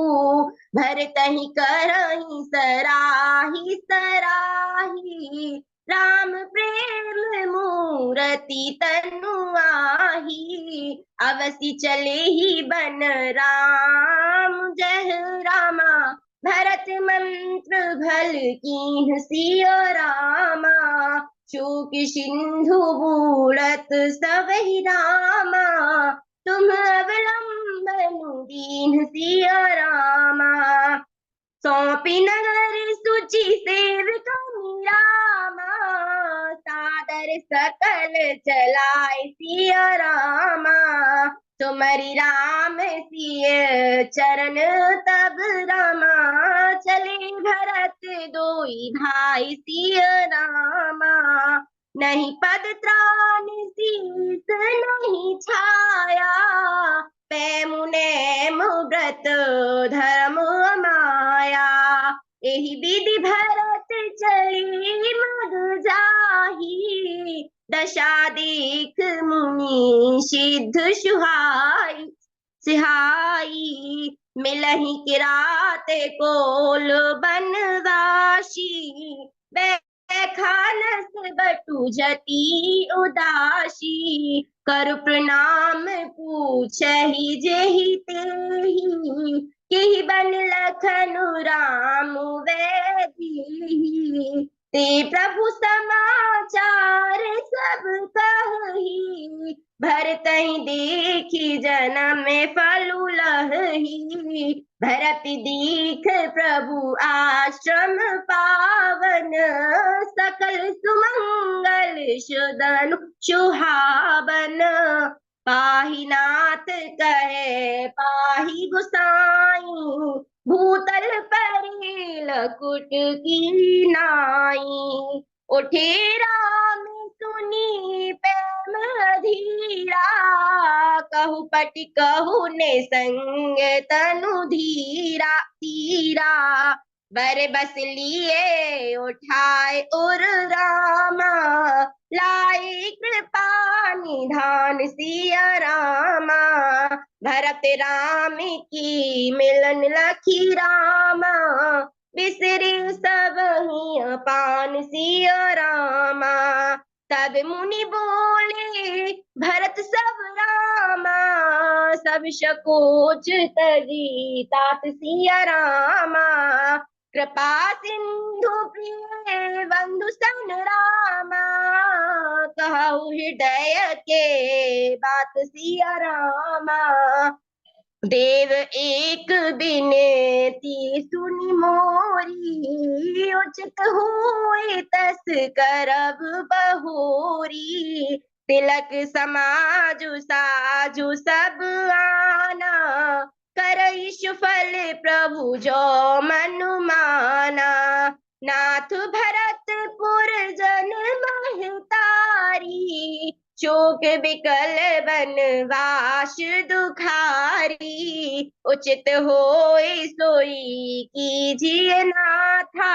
भरतहि करहि सराही सराही, राम प्रेम मूरति तनु आही। अवसि चले ही बन राम जय रामा, भरत मंत्र भल कीन्ह सिया रामा। शोक सिंधु बूढ़त सबहि रामा, तुम अवलंबन दीन्ह सिया रामा। सौंपी नगर सुचि सेवका रामा, सादर सकल चलाए सिया रामा। तुमरि राम सिय चरण तब रामा, चले भरत दोई भाई सिया रामा। नहीं पद त्राण शीस नहीं छाया, पैमुने व्रत धर्म माया। एहि विधि भरत चली मग जाही, दशा देख मुनि सिद्ध सुहाई सिहाई। मिलहि किरात कोल बनवासी, खानस बटु जति उदासी। कर प्रणाम पूछहि जेहि तेहि, केहि बन लखनु राम वैदेही। ते प्रभु समाचार सब कहि, भरतहि देखि जनम फलु लहि। भरत दीख प्रभु आश्रम पावन, सकल सुमंगल सुदनु सुहावन। पाहि नाथ कहे पाहि गुसाई, भूतल परिल कुट की नाई। उठे राम सुनी प्रेम धीरा, कहु पटि कहु ने संग तनु धीरा धीरा। बर बस लिए उठाए उर रामा, लाए कृपा निधान सिया रामा। भरत राम की मिलन लखी रामा, बिसरे सब ही अपान सिया रामा। तब मुनि बोले भरत सब रामा, सब शकोच तजी तात सिया रामा। कृपा सिंधु प्रिय बंधु सन रामा, कहु हृदय के बात सिया रामा। देव एक बिनती सुनि मोरी, उचित होए तस करब बहोरी। तिलक समाजु साजु सब आना, करईशु फल प्रभु जो मनु माना। नाथ भरतपुर जन महतारी, शोक बिकल बनवास दुखारी। उचित होए सोई कीजिए नाथा,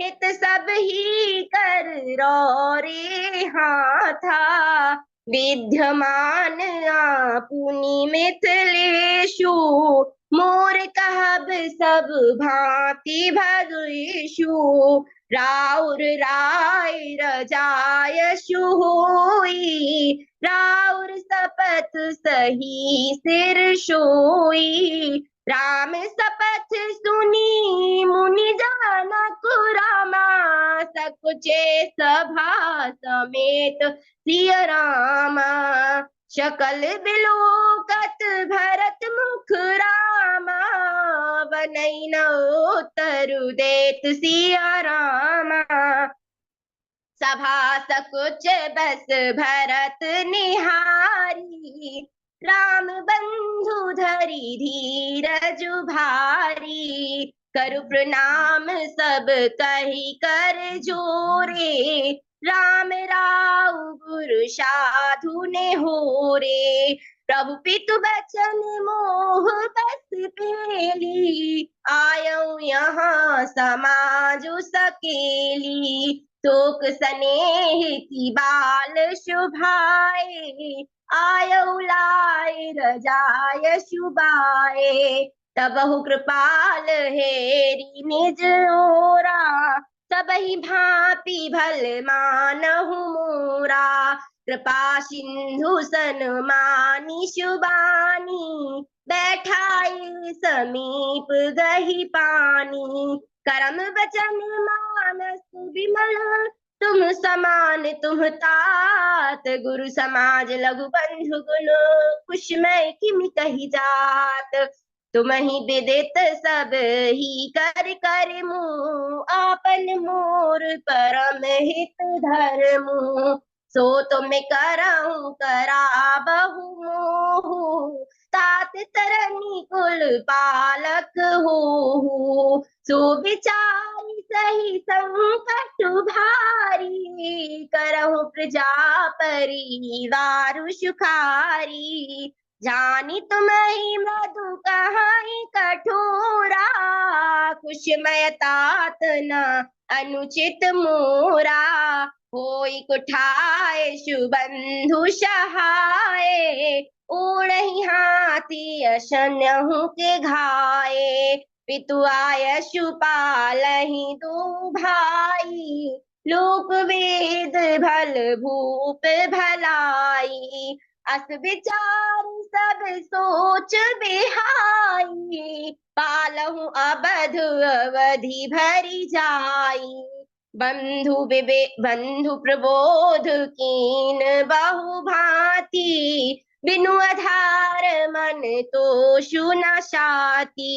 हित सब ही कर रे हाथा। विद्यमान आपुनि मिथिलेशु, मोर कहब सब भांति भगेशु। राउर राय रजायशु होई, राउर सपथ सही सिर सोई। राम सपथ सुनी मुनि जानक रामा, सकुचे सभा समेत सिया रामा। शकल बिलोकत भरत मुख रामा, बनई न उत्तरु देत सिया रामा। सभा सकुच बस भरत निहारी, राम बंधु धरि धीरजु भारी। करु प्रणाम सब कहि कर जोरे, राम राव गुरु साधु ने हो रे। प्रभु पितु बचन मोह बस पेली, आयऊ यहाँ समाजु सकेली। शोक स्नेह की बाल शुभाए, आयऊ लाए रजाय शुभाए। तबहु कृपाल हेरी निज ओरा, सबहि भांति भल मानहु मोरा। कृपा सिंधु सनमानी शुबानी, बैठाई समीप गही पानी। करम बचन मानस विमल, तुम समान तुम तात। गुरु समाज लघु बंधु गुण, कुशमय किमि कही जात। तुम ही विदित सब ही कर कर मुँह, आपन मोर परम हित धर्मु। सो तुम करहु कराबहु मोहु, तात तरनी कुल पालक हो। सो विचारी सही संकट भारी, करहु प्रजा परिवार सुखारी। जानी तुम्हें मधु कहाई कठोरा, कुशमय तात न अनुचित मोरा। होई कुठाए सुबंधु सहाय, ओढ़ही हाथी अशन्यहु के घाये। पितु आय सुपालहि दो भाई, लोक वेद भल भूप भलाई। अस विचार सब सोच बिहाई, पालहु अबध अवधि भरी जाई। बंधु प्रबोध कीन बहु भांति, बिनु आधार मन तोषु न शाति।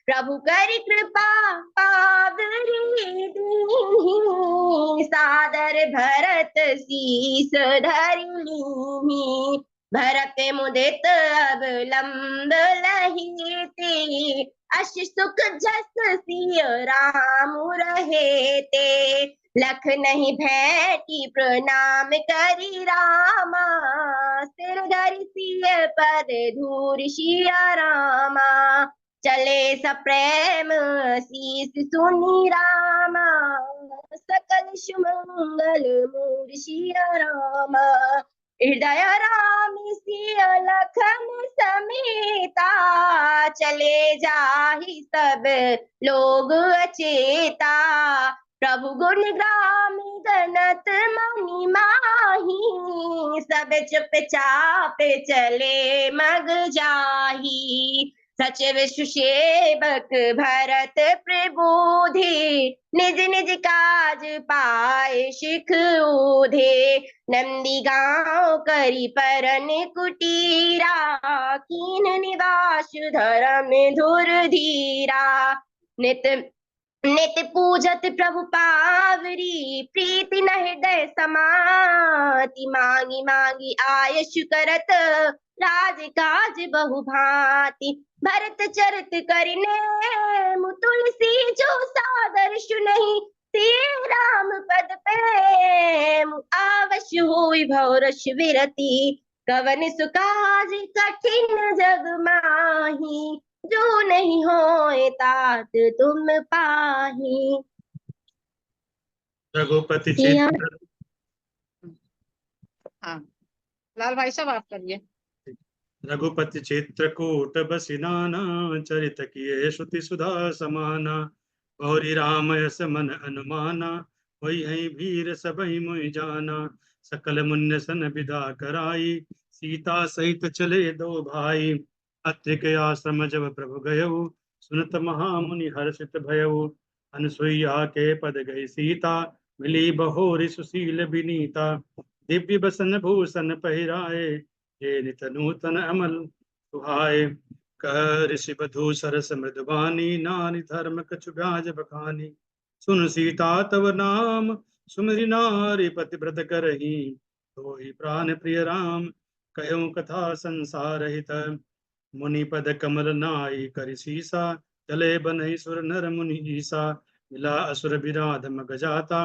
प्रभु करि कृपा पावरी दीन्ही, सादर भरत शीस धरि लीन्ही। भरत मुदित अब लंब लहीते, अश सुख जस सिय राम रहे ते। लख नहीं भेटी प्रणाम करी रामा, सिर धरि सिय पद धूर सिया रामा। चले सप्रेम शीस सुनी रामा, सकल सुमंगल मूर सिया रामा। हृदय राम सिय लखन समेता, चले जाहि सब लोग अचेता। प्रभु गुण ग्राम गणत मनि माही, सब चुप चाप चले मग जाही। सचिव सुसेवक भरत प्रबोधे, निज निज काज पाए सिख ओधे। नंदी गाँव करी परन कुटीरा, कीन निवास धर्म धुर धीरा। नित नित पूजत प्रभु पावरी, प्रीति न हृदय समाति। मांगी मांगी आयश करत, राज काज बहु भांति। भरत चरित करिने मु तुलसी, जो सादर सुनहि सिय राम पद प्रेम। आवश्य होई भवरस विरति, कवन सुकाज कठिन जग माही। जो नहीं होए तात तुम पाही। रघुपति यह चित्र हाँ लाल भाई साहब आप करिए। रघुपति चित्रकूट बसी नाना, चरित किए श्रुति सुधा समाना। गौरी राम यस मन अनुमाना, वही है वीर सबहि मुहि जाना। सकल मुन्य सन विदा कराई, सीता सहित चले दो भाई। अत्रि के आश्रम जब प्रभु गयऊ, सुनत महामुनि हर्षित भयऊ। अनसुईया के पद गई सीता, मिली बहोरी सुशील विनीता। दिव्य बसन भूषण पहिराए, ये नित नूतन अमल सुहाए। कह ऋषि बधू सरस मृदुबानी, नारी धर्म कछु ब्याज बखानी। सुन सीता तव नाम, सुमरि नारी पतिव्रत करही। तो ही प्राण प्रिय राम, कहूँ कथा संसार हित। मुनि पद कमल नाई करि सीसा, चले बनहि सुर नर मुनि ईसा। मिला असुर विराध मग जाता,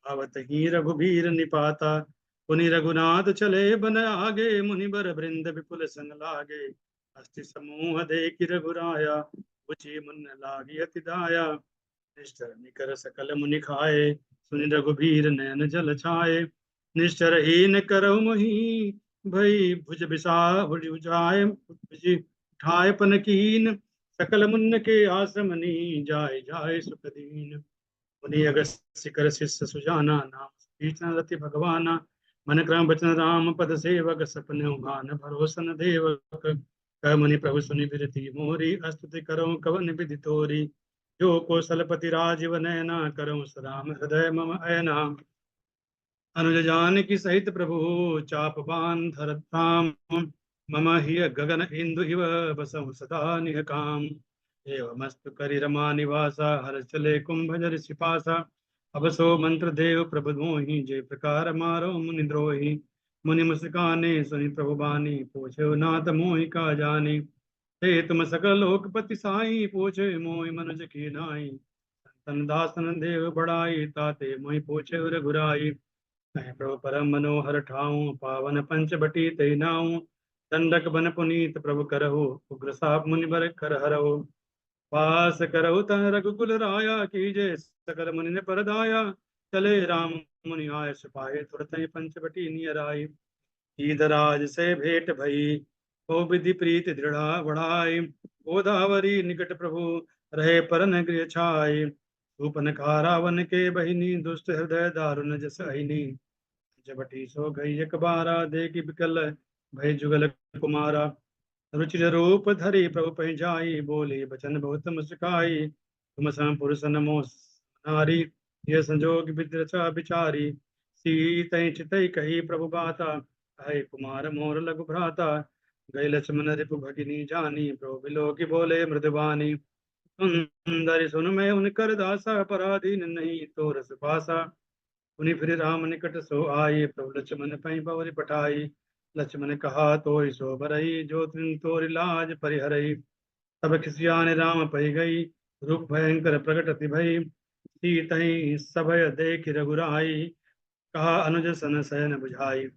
आवत ही रघुबीर निपाता। पुनि रघुनाथ चले बन आगे, मुनि बर वृंद विपुल सन लागे। हस्ति समूह देखि रघुराया, उची मुन लागी अति दाया। निश्चर निकर सकल मुनि खाए, सुनि रघुबीर नयन जल छाए। निश्चर हीन करहु मोहि, भई भुज बिसा भुज उठाए उठाए पन कीन। सकल मुन के आश्रमनी, जाय जाय सुख दीन। मुनि अगस्त्य कर शिष्य सुजाना, नाम तीर्थन रति भगवाना। मन क्रम बचन राम पद सेवक, सपने भान भरोसन देवक। कह मुनि प्रभु सुनि बिरति मोरी, अस्तुति करो कवन विधि तोरी। जो कौशलपति राजीव नयना, करऊं सराम हृदय मम अयना। अनुज जानकी सहित प्रभु, चाप बान धरत धाम। मम हिय गगन इंदु इव, बसहु सदा निह काम। एवमस्तु करि रमा निवासा, हर चले कुंभ जर सिपासा। अब सो मंत्र देव प्रभु मोहि, जे प्रकार मारो मुनि द्रोही। मुनि मुस्काने सुनि प्रभु बानी, पूछे नाथ मोहि का जानी। हे तुम सकल लोकपति साई, पूछे मोहि मनुज की नाई। संतन दासन देव बड़ाई, ताते मोहि पूछे रघुराई। मैं प्रभु परम मनोहर ठाऊं, पावन पंच बटी तै नाऊं। दंडक बन पुनीत प्रभु करहु, उग्र साप मुनि बर कर हरहु। पास करहु तन रघुकुल राया, कीजे सकल मुनि ने परदाया। चले राम मुनि आय, सिपाही तुरत ही पंच बटी नियर आई। ईदराज से भेंट भई, ओ विधि प्रीति दृढ़ा बढ़ाई। गोदावरी निकट प्रभु, रहे परन गृह छाई। सूपनखा रावण के बहिनी, दुष्ट हृदय दारुण जस अहिनी। जबटी सो गई एक बारा, देखी बिकल भय जुगल कुमारा। रुचिर रूप धरि प्रभु पै जाई, बोले बचन बहुत मुस्काई। तुम सम पुरुष नमो नारी, ये संजोग विद्रचा बिचारी। सीतै चितै कही प्रभु बाता, है कुमार मोर लघु भ्राता। गई लक्ष्मण रिपु भगिनी जानी, प्रभु बिलोकी बोले मृदुबानी। सुंदरि सुन मैं उनकर दासा, पराधीन नहीं तो रस पासा। उन्हीं फिर राम निकट सो आए, प्रभु लक्ष्मण पै बवरि पठाई। लक्ष्मण कहा तोय सो बरई, जो तिन तोरि लाज परिहरई। तब खिसियाने राम पै गई, रूप भयंकर प्रकट अति भई। सीतहि सभय देखि रघुराई, कहा अनुज सन शयन बुझाई।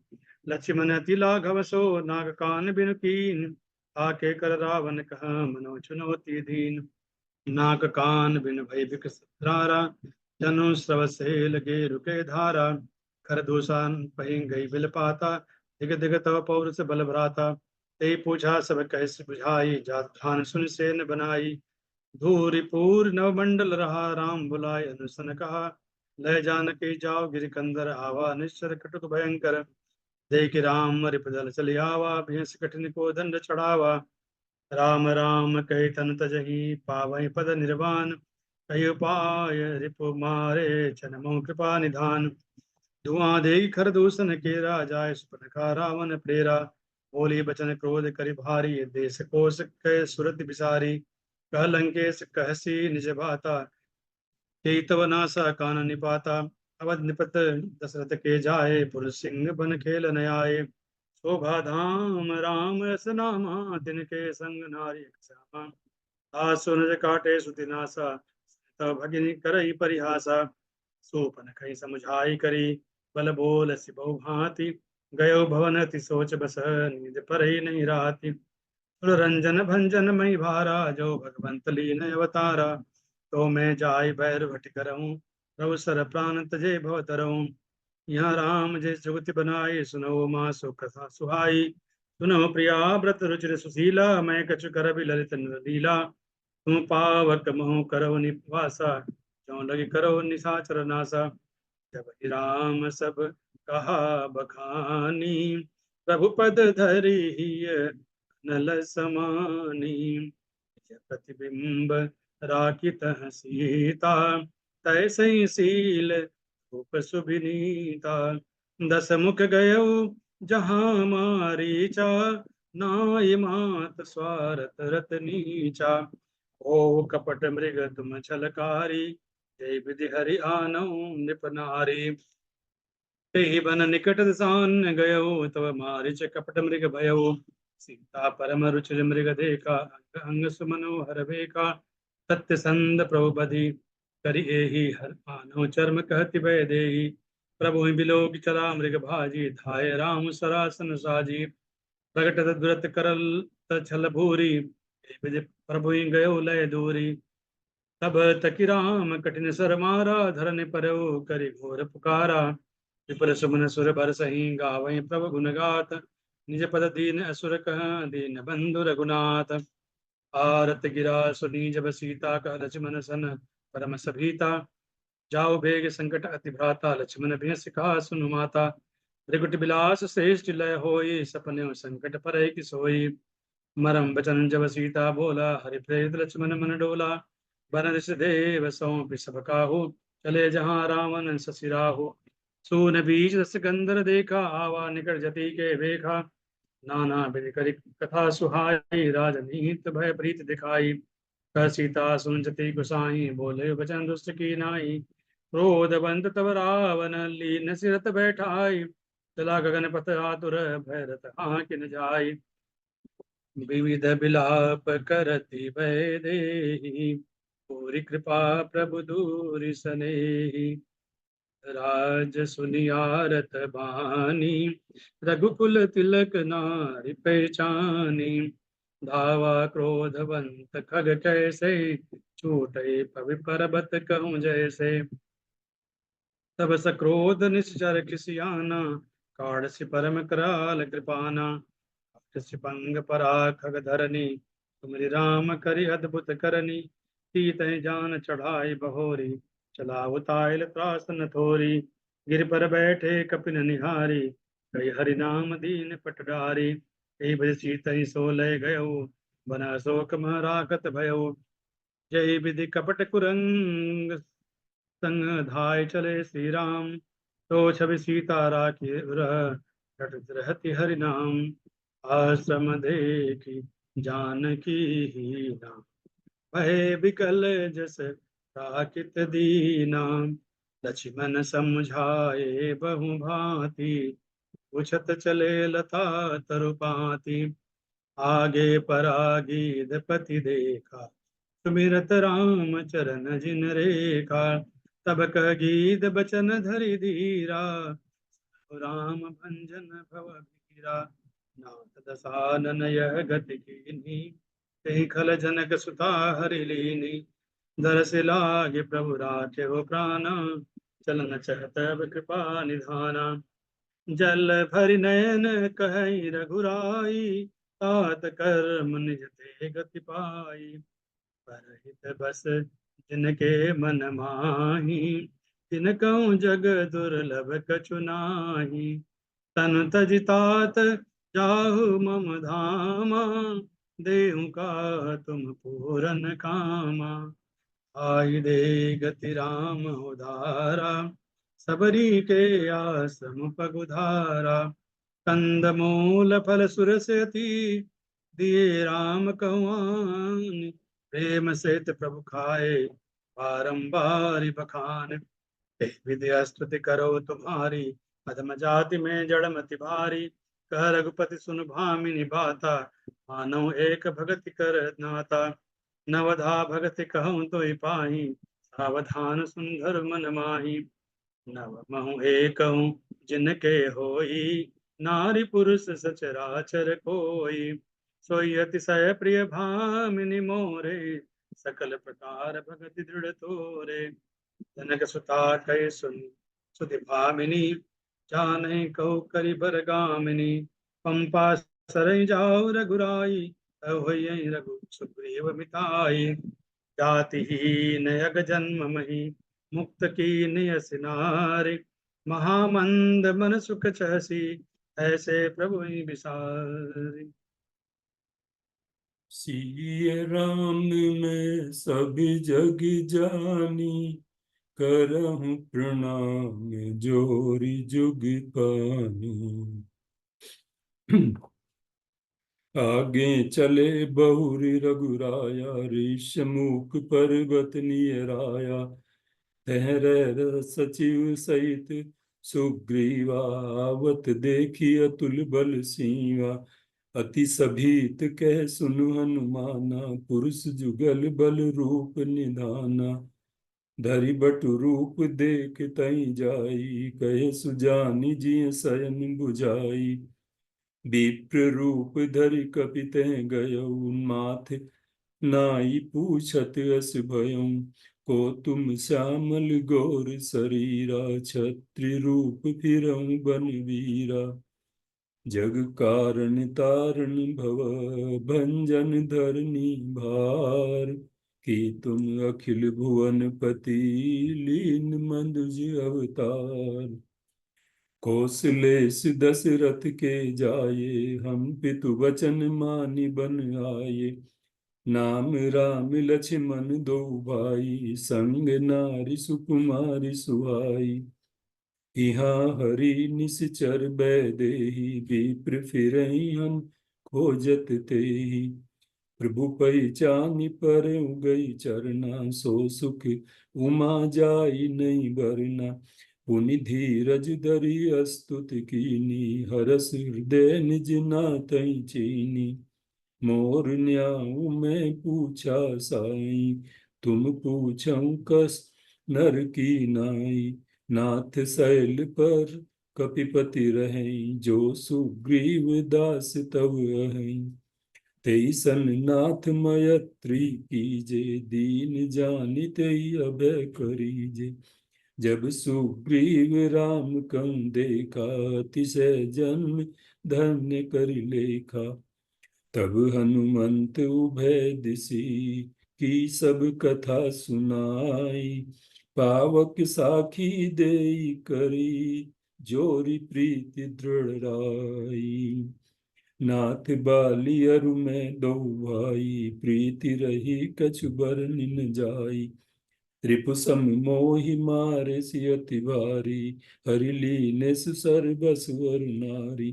लक्ष्मण अति लाघव सो, नाग कान बिनु कीन। आके कर रावण कहा, मनो चुनौती दीन। नाक कान बिन भय बिकरारा, जनु श्रव से लगे रुके धारा। खर दूषण पही गई बिल पाता, दिग दिग तव पौरुष बल भ्राता। ते पूछा सब कैसे बुझाई, जात ठान सुन सेन बनाई। धूरि पूर नव मंडल रहा, राम बुलाए अनुसन कहा। लय जानकी जाओ गिरि कंदर, आवा निश्चर कटुक भयंकर। देख राम रिपदल चली आवा, भैंस कठिन को दंड चढ़ावा। राम राम कही तन तजही, पावहि पद निर्वाण। कही उपाय रिपु मारे, छन कृपा निधान। धुआं दे खर दूषण केरा, जाय सुपनखा रावण प्रेरा। बोली बचन क्रोध करि भारी, देश कोश कै सुरति बिसारी। कह लंकेश कहसी निज भाता, के तव नासा कान निपाता। अवध निपत दशरथ के जाए, पुरुष सिंह बन खेल न आए। शोभा धाम राम रस नामा, तिनके संग नारी श्यामा। आसुर काटे सुतिनासा, तब भगिनी करई परिहासा। सोपन कही समुझाई करी, बल बोल सिबौ भांति। गयो भवन अति सोच बस, नींद पर ही नहीं राती। रंजन भंजन मई भारा, जो भगवंत लीन अवतारा। तो मैं जाय भैर भट करऊं, प्रभु सर प्राण तजे भव तरऊं। यहाँ राम जय जुगति बनाए, सुनो माँ सो कथा सुहाई। सुनो प्रिया व्रत रुचिर सुशीला, मैं कछु कर भी ललित लीला। तुम पावक महु करव निवासा, जो लगे करो निशाचर नासा। जब ही राम सब कहा बखानी, प्रभु पद धरी नल समानी। प्रतिबिंब राखित सीता, तैसई शील रूप सुभिनीता। दस मुख गयो जहाँ मारीचा, नाई मात स्वार्थ रत नीचा। ओ कपट मृग तुम छलकारी, जय विधि हरि आनौ निप नारी। तेहि बन निकट सान गयो, तव मारिच कपट मृग भयो। सीता परम रुचिर मृग देखा, अंग अंग सुमनोहर बेका। सत्य संद प्रभु बधि, करि एहि हर आनौ चर्म कहति भय देहि। प्रभु बिलोक चला मृग भाजी, धाय राम सरासन साजी। प्रगट दुरत करल छल भूरी, प्रभु गयो लय दूरी। तब तकी राम कठिन सर मारा, धरन पर करि घोर पुकारा। विपुल सुमन सुर बर सही, गावै प्रभु गुण गात। निज पद दीन असुर कह, दीन बंधु रघुनाथ। आरत गिरा सुनी जब सीता, कह लक्ष्मण सन परम सभीता। जाओ बेग संकट अति भ्राता, लक्ष्मण भी सिखा सुनु माता। त्रिकुट बिलास श्रेष्ठ लय होई, सपने संकट पर कि सोई। मरम बचन जब सीता बोला, हरि प्रेत लक्ष्मण मन डोला। बन ऋष देव सौंपि सब काहू, चले जहाँ रावण शशि राहु। सून बीज रस गंधर देखा, आवा निकट जति के बेखा। नाना विधि करि कथा सुहाई, राजनीत भय प्रीत दिखाई। कह सीता सुन जति गुसाई, बोले वचन दुष्ट की नाई। क्रोधवंत तब रावण, लीन सिरत बैठाई। चला गगन पथ आतुर, भैरत आँखि न जाई। विविध बिलाप करति भय देहि, पूरी कृपा प्रभु दूरि सनेहि। राज सुनियारत बानी, रघुकुल तिलक नारि पहचानी। धावा क्रोधवंत खग कैसे, छूटे पवि पर्वत कहूँ जैसे। तब सक्रोध निश्चर खिसियाना, काढ़सि परम कराल कृपाना। पंग परा खग धरनी, तुमरि राम करि अद्भुत करनी। सीतहि जान चढ़ाई बहोरी, चला उताइल त्रासन थोरी। गिर पर बैठे कपिन निहारी, कई हरि नाम दीन पटडारी। कई भज सीतहि सो लय गयो, बन अशोक मह राखत भयो। जय विधि कपट कुरंग, संग धाय चले श्री राम। तो छवि सीता राखी उरह, रटत रहति हरि नाम। आश्रम देखी जानकी ही नाम, भय विकल जस प्राकृत दीना। लक्ष्मण समझाए बहु भांति, उछत चले लता तरुपाती। आगे परागीध पति देखा, सुमिरत राम चरण जिन रेखा। तब कह गीत बचन धरि धीरा, राम भंजन भव भीरा। नाथ दसानन यह गति कीन्ही, कहीं खल जनक सुता हरि लीनी। दरस लागे प्रभु राखे हो प्राणा, चलन चहत अब कृपा निधाना। जल भरि नयन कहि रघुराई, तात कर्म निज ते गति पाई। परहित बस जिनके मन माही, तिनकहु जग दुर्लभ कछु नाही। तनु तजि तात जाहु मम धामा, देहु का तुम पूरन कामा। आई दे गति राम उधारा, सबरी के आश्रम पगुधारा। कंद मूल फल सुरसति, दिए राम कहुआन। प्रेम सहित प्रभु खाए, बारंबार बखान। विद्या स्तुति करो तुम्हारी, अधम जाति में जड़मति भारी। कह रघुपति सुन भामिनी बाता, मानो एक भगति कर नाता। नवधा भगति कहूँ तो पाही, सावधान सुंदर मन माही। नव महु एकहूँ जिनके होई, नारी पुरुष सचराचर कोई। सोई अतिशय प्रिय भामिनी मोरे, सकल प्रकार भगति दृढ़ तोरे। जनक सुता कह सुन सुधि भामिनी, जाने कहो करि बर गामिनी। पंपा सरई जाओ रघुराई, होई रघु सुग्रीव मिताई। जातिहीन यग जन्म मही, मुक्त की नियस नारी। महामंद मन सुख चहसी, ऐसे प्रभु ही विसारी। सिय राम मैं सब जग जानी, करहूँ प्रणाम जोरी जुग पानी। आगे चले बहुरी रघुराया, ऋषमुख पर्वत नियराया। तहर सचिव सहित सुग्रीवावत, देखी अतुल बल सीवा। अति सभीत कह सुनु हनुमाना, पुरुष जुगल बल रूप निधाना। धरि बटु रूप देख तई जाई, कहे सुजानि जिय शयन बुझाई। विप्र रूप धरि कपिते गयऊ, माथ नाई पूछत अस भयऊ। को तुम श्यामल गौर शरीरा, छत्री रूप फिरऊ बन वीरा। जग कारण तारण भव भंजन धरनी भार, कि तुम अखिल भुवन पति लीन मनुज अवतार। कौशलेश दशरथ के जाये, हम पितु वचन मानि बन आये। नाम राम लक्ष्मण दो भाई, संग नारी सुकुमारी सुहाई। यहाँ हरि निश्चर बैदेही, विप्र फिरहि हम खोजत तेहि। प्रभु पहिचानि पर गई चरना, सो सुख उमा जाई नहीं बरना। पुनि धीरज धरि स्तुत कीनी, हरस हृदय निज नाथै चीनी। मोर न्याऊ मैं पूछा साई, तुम पूछऊं कस नर की नाई। नाथ शैल पर कपिपति रहें, जो सुग्रीव दास तब अहैं। तेईसन नाथ मयत्री कीजे, दीन जानि तेई अभय करीजे। जब सुग्रीव राम कं देखा, अतिशय जन्म धन्य कर लेखा। तब हनुमंत उभय दिसी, की सब कथा सुनाई। पावक साखी देई करी, जोरी प्रीति दृढ़ राई। नाथ बाली अरु में दो भाई, प्रीति रही कछु बरनि न जाई। रिपु सम मोहि मारे सियति भारी, हरि लीने सुसर बसवर नारी।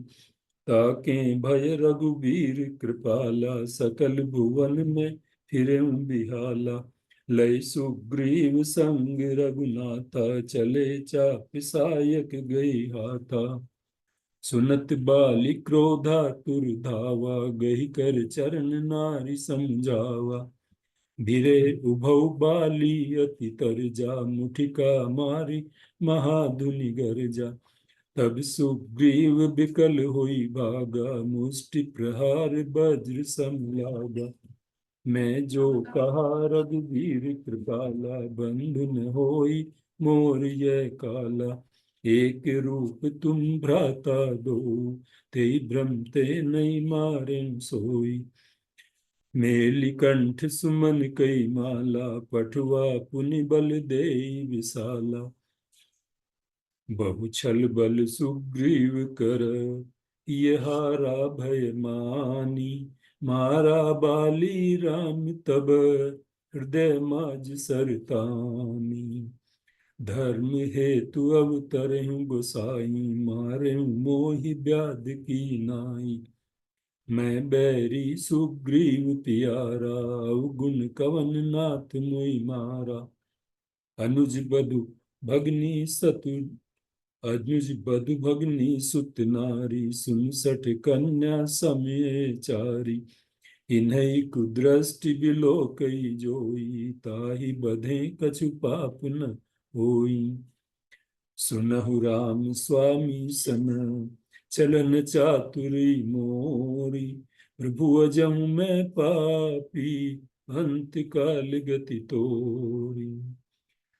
ताके भय रघुबीर कृपाला, सकल भुवन में फिरें बिहाला। लय सुग्रीव संग रघुनाथा, चले चाप सायक गई हाथा। सुनत बाली क्रोधातुर धावा, गही कर चरण नारी समझावा। भिरे उभौ बाली अति तरजा, मुठिका मारी महाधुनि गरजा। तब सुग्रीव बिकल होई भागा, मुष्टि प्रहार वज्र सम लागा। मैं जो कहा रघुवीर कृपाला, बंधु न होई मोर यह काला। एक रूप तुम भ्राता दो, तेई भ्रम ते नहीं मारे सोई। मेली कंठ सुमन कई माला, पठुआ पुनि बल देई विशाला। बहु छल बल सुग्रीव कर, ये हारा भय मानी। मारा बाली राम तब, हृदय माज सरतानी। धर्म हेतु अवतरहु गोसाई, मारहु मोहि व्याध की नाई। मैं बैरी सुग्रीव प्यारा, अवगुण कवन नाथ मोहि मारा। अनुज बधु भगनी सतु अनुज बधु भगनी सुत नारी, सुन सठ कन्या समय चारी। इन्है कुदृष्टि बिलोकई जोई, ताहि बधे कछु पाप न होई। सुनहु राम स्वामी सन, चलन चातुरी मोरी। प्रभु अजहु मैं पापी, अंत काल गति तोरी।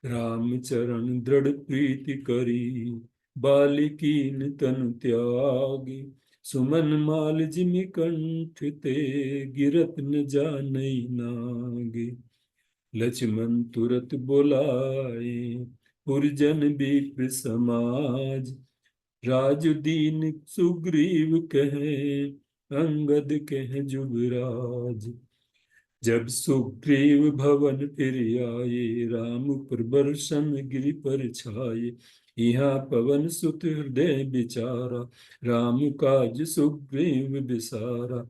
राम चरण दृढ़ प्रीति करी, बालिकीन तन त्यागी। सुमन माल जिमि कंठ ते, गिरत न जानै नागे। लक्ष्मण तुरत बोलाए, पुरजन विप्र समाज। राजु दीन सुग्रीव कहे, अंगद कहे जुगराज। जब सुग्रीव भवन फिर आए, राम प्रबर्शन गिरि पर छाये। यहाँ पवन सुत हृदय विचारा, राम काज सुग्रीव बिसारा।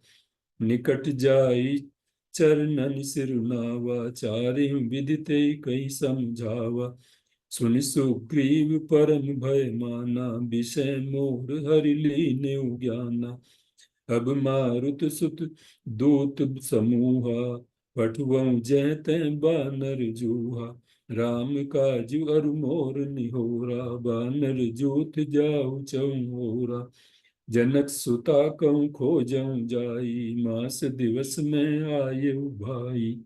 निकट जाई चरणन सिरुनावा, चारिम विदिते कई समझावा। सुनि सुग्रीव परम भय माना, विषय मोर हरि लीने ज्ञाना। अब मारुत सुत दूत समूहा, पठुअं जय तै बानर जूहा। राम काजु अरु मोर निहोरा, बानर जोत जाऊ चौरा। जनक सुता कहूँ खोजऊँ जाई, मास दिवस में आयु भाई।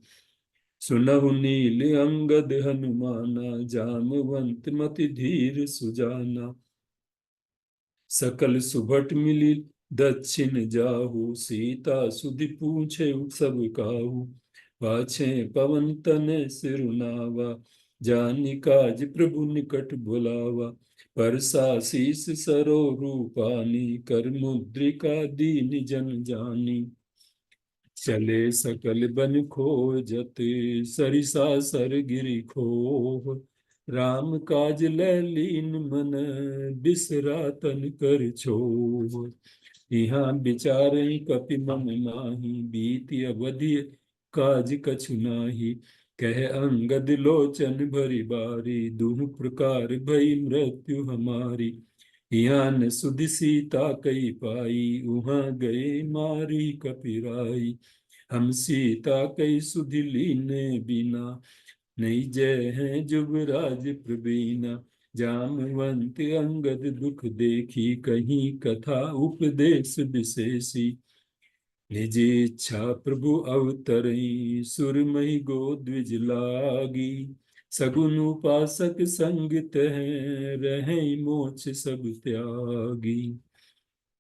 सुनहु नील अंगद हनुमाना, जामवंत मति धीर सुजाना। सकल सुभट मिली दक्षिण जाहु, सीता सुधि पूछे सब काहू। पाछे पवन तनय सिरुनावा, जानि काज प्रभु निकट बुलावा। परसा शीस सरोरु पानी, कर मुद्रिका दीन जन जानी। चले सकल बन खोजत, सरिसा सर गिरि खोह। राम काज लैलीन मन, बिसरा तन कर छोह। यहाँ विचारे कपि मम माही, बीति अवधि काज कछु नाही। कह अंगद लोचन भरी बारी, दुह प्रकार भई मृत्यु हमारी। यहाँ न सुधि सीता कई पाई, उहाँ गए मारी कपिराई। हम सीता कई सुधि लीने बिना, नहीं जय हैं जुबराज प्रवीणा। जामवंत अंगद दुख देखी, कहीं कथा उपदेश विशेषी। निज इच्छा प्रभु अवतरई, सुरमई गो द्विज लागी। सगुन उपासक संग तह, रहें मोक्ष सब त्यागी।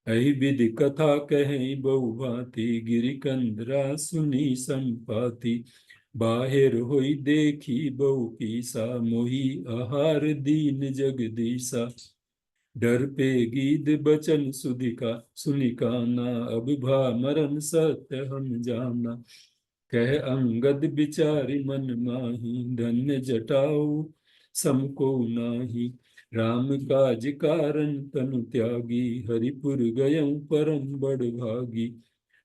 अहि विधि कथा कहें बहु भांति, गिरि कंदरा सुनी संपाति। बाहिर होई देखी बहु पीसा, मोहि आहार दीन जगदीसा। डर पे गीत बचन सुधिका सुनिकाना, अब भा मरण सत्य हम जाना। कह अंगद बिचारी मन माही, धन्य जटाऊ समको नाही। राम काज कारण तनु त्यागी, हरिपुर गयं परम बड़ भागी।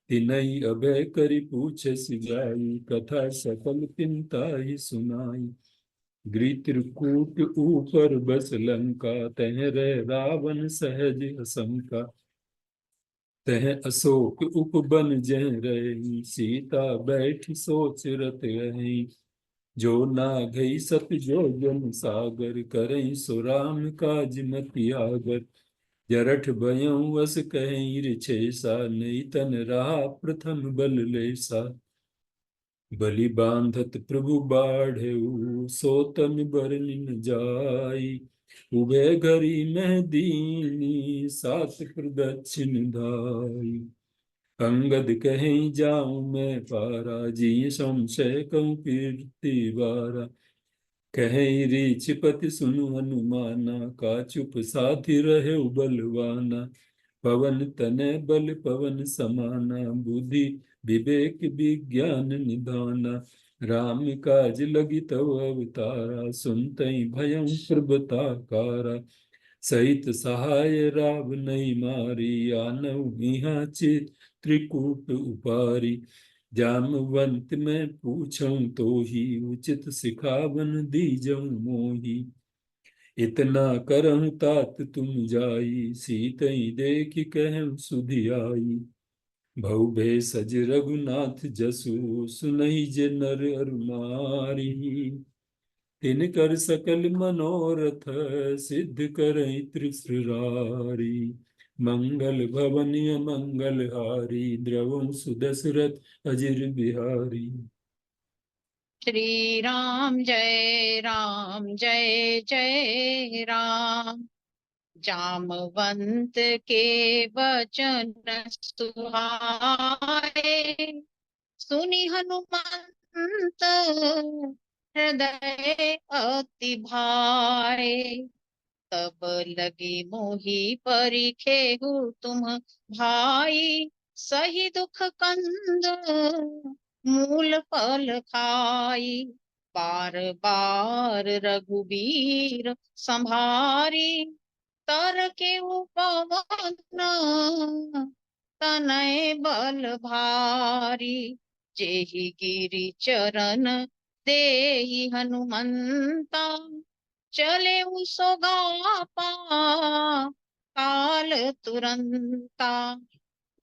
तिनहि अभय करि पूछस जाई, कथा सकल तिनताहि सुनाई। गृत्रकूट ऊपर बस लंका, तह रह रावण सहज असंका। तह अशोक उपबन जह रही, सीता बैठ सोच रत रही। जो नाघई सत जो जन सागर, करई सो राम काज मति आगर। जरठ भयउ वस कहीं रिछेसा, नहीं तन रहा प्रथम बल लेसा। बलि बांधत प्रभु बाढ़ऊ, सो तन बरनि न जाई। उभय घरी मह दीनी, सात प्रदक्षिण धाई। अंगद कहीं जाऊं मैं पारा, जी संशय कहूँ कीर्ति बारा। कहीं रीछपति सुनु हनुमाना, का चुप साथी रहे बलवाना। पवन तनय बल पवन समाना, बुद्धि विवेक विज्ञान निधाना। राम काज लगी तव अवतारा, सुनतई भयं प्रभताकारा। सहित सहाय राव नहीं मारी, आनव इहाँ चित्रकूट उपारी। जामवंत मैं पूछऊं तो ही, उचित सिखावन दीजऊं मोही। इतना करहु तात तुम जाई, सीतई देख कहूँ सुधि आई। भऊ भे सज रघुनाथ जसु, सुनहि जे नर अरु नारी। तिनकर सकल मनोरथ, सिद्ध करई त्रिसुरारी। मंगल भवन मंगल हारी, द्रवं सुदशरथ अजिर बिहारी। श्री राम जय जय राम। जामवंत के वचन सुहाए, सुनि हनुमंत हृदय अति भाए। तब लगी मोहि परिखेहु तुम भाई, सही दुख कंद मूल फल खाई। बार बार रघुबीर संभारी, तर के पवन तनय बल भारी। जेहि गिरि चरण देहि हनुमंता, चले सोगापा काल तुरंता।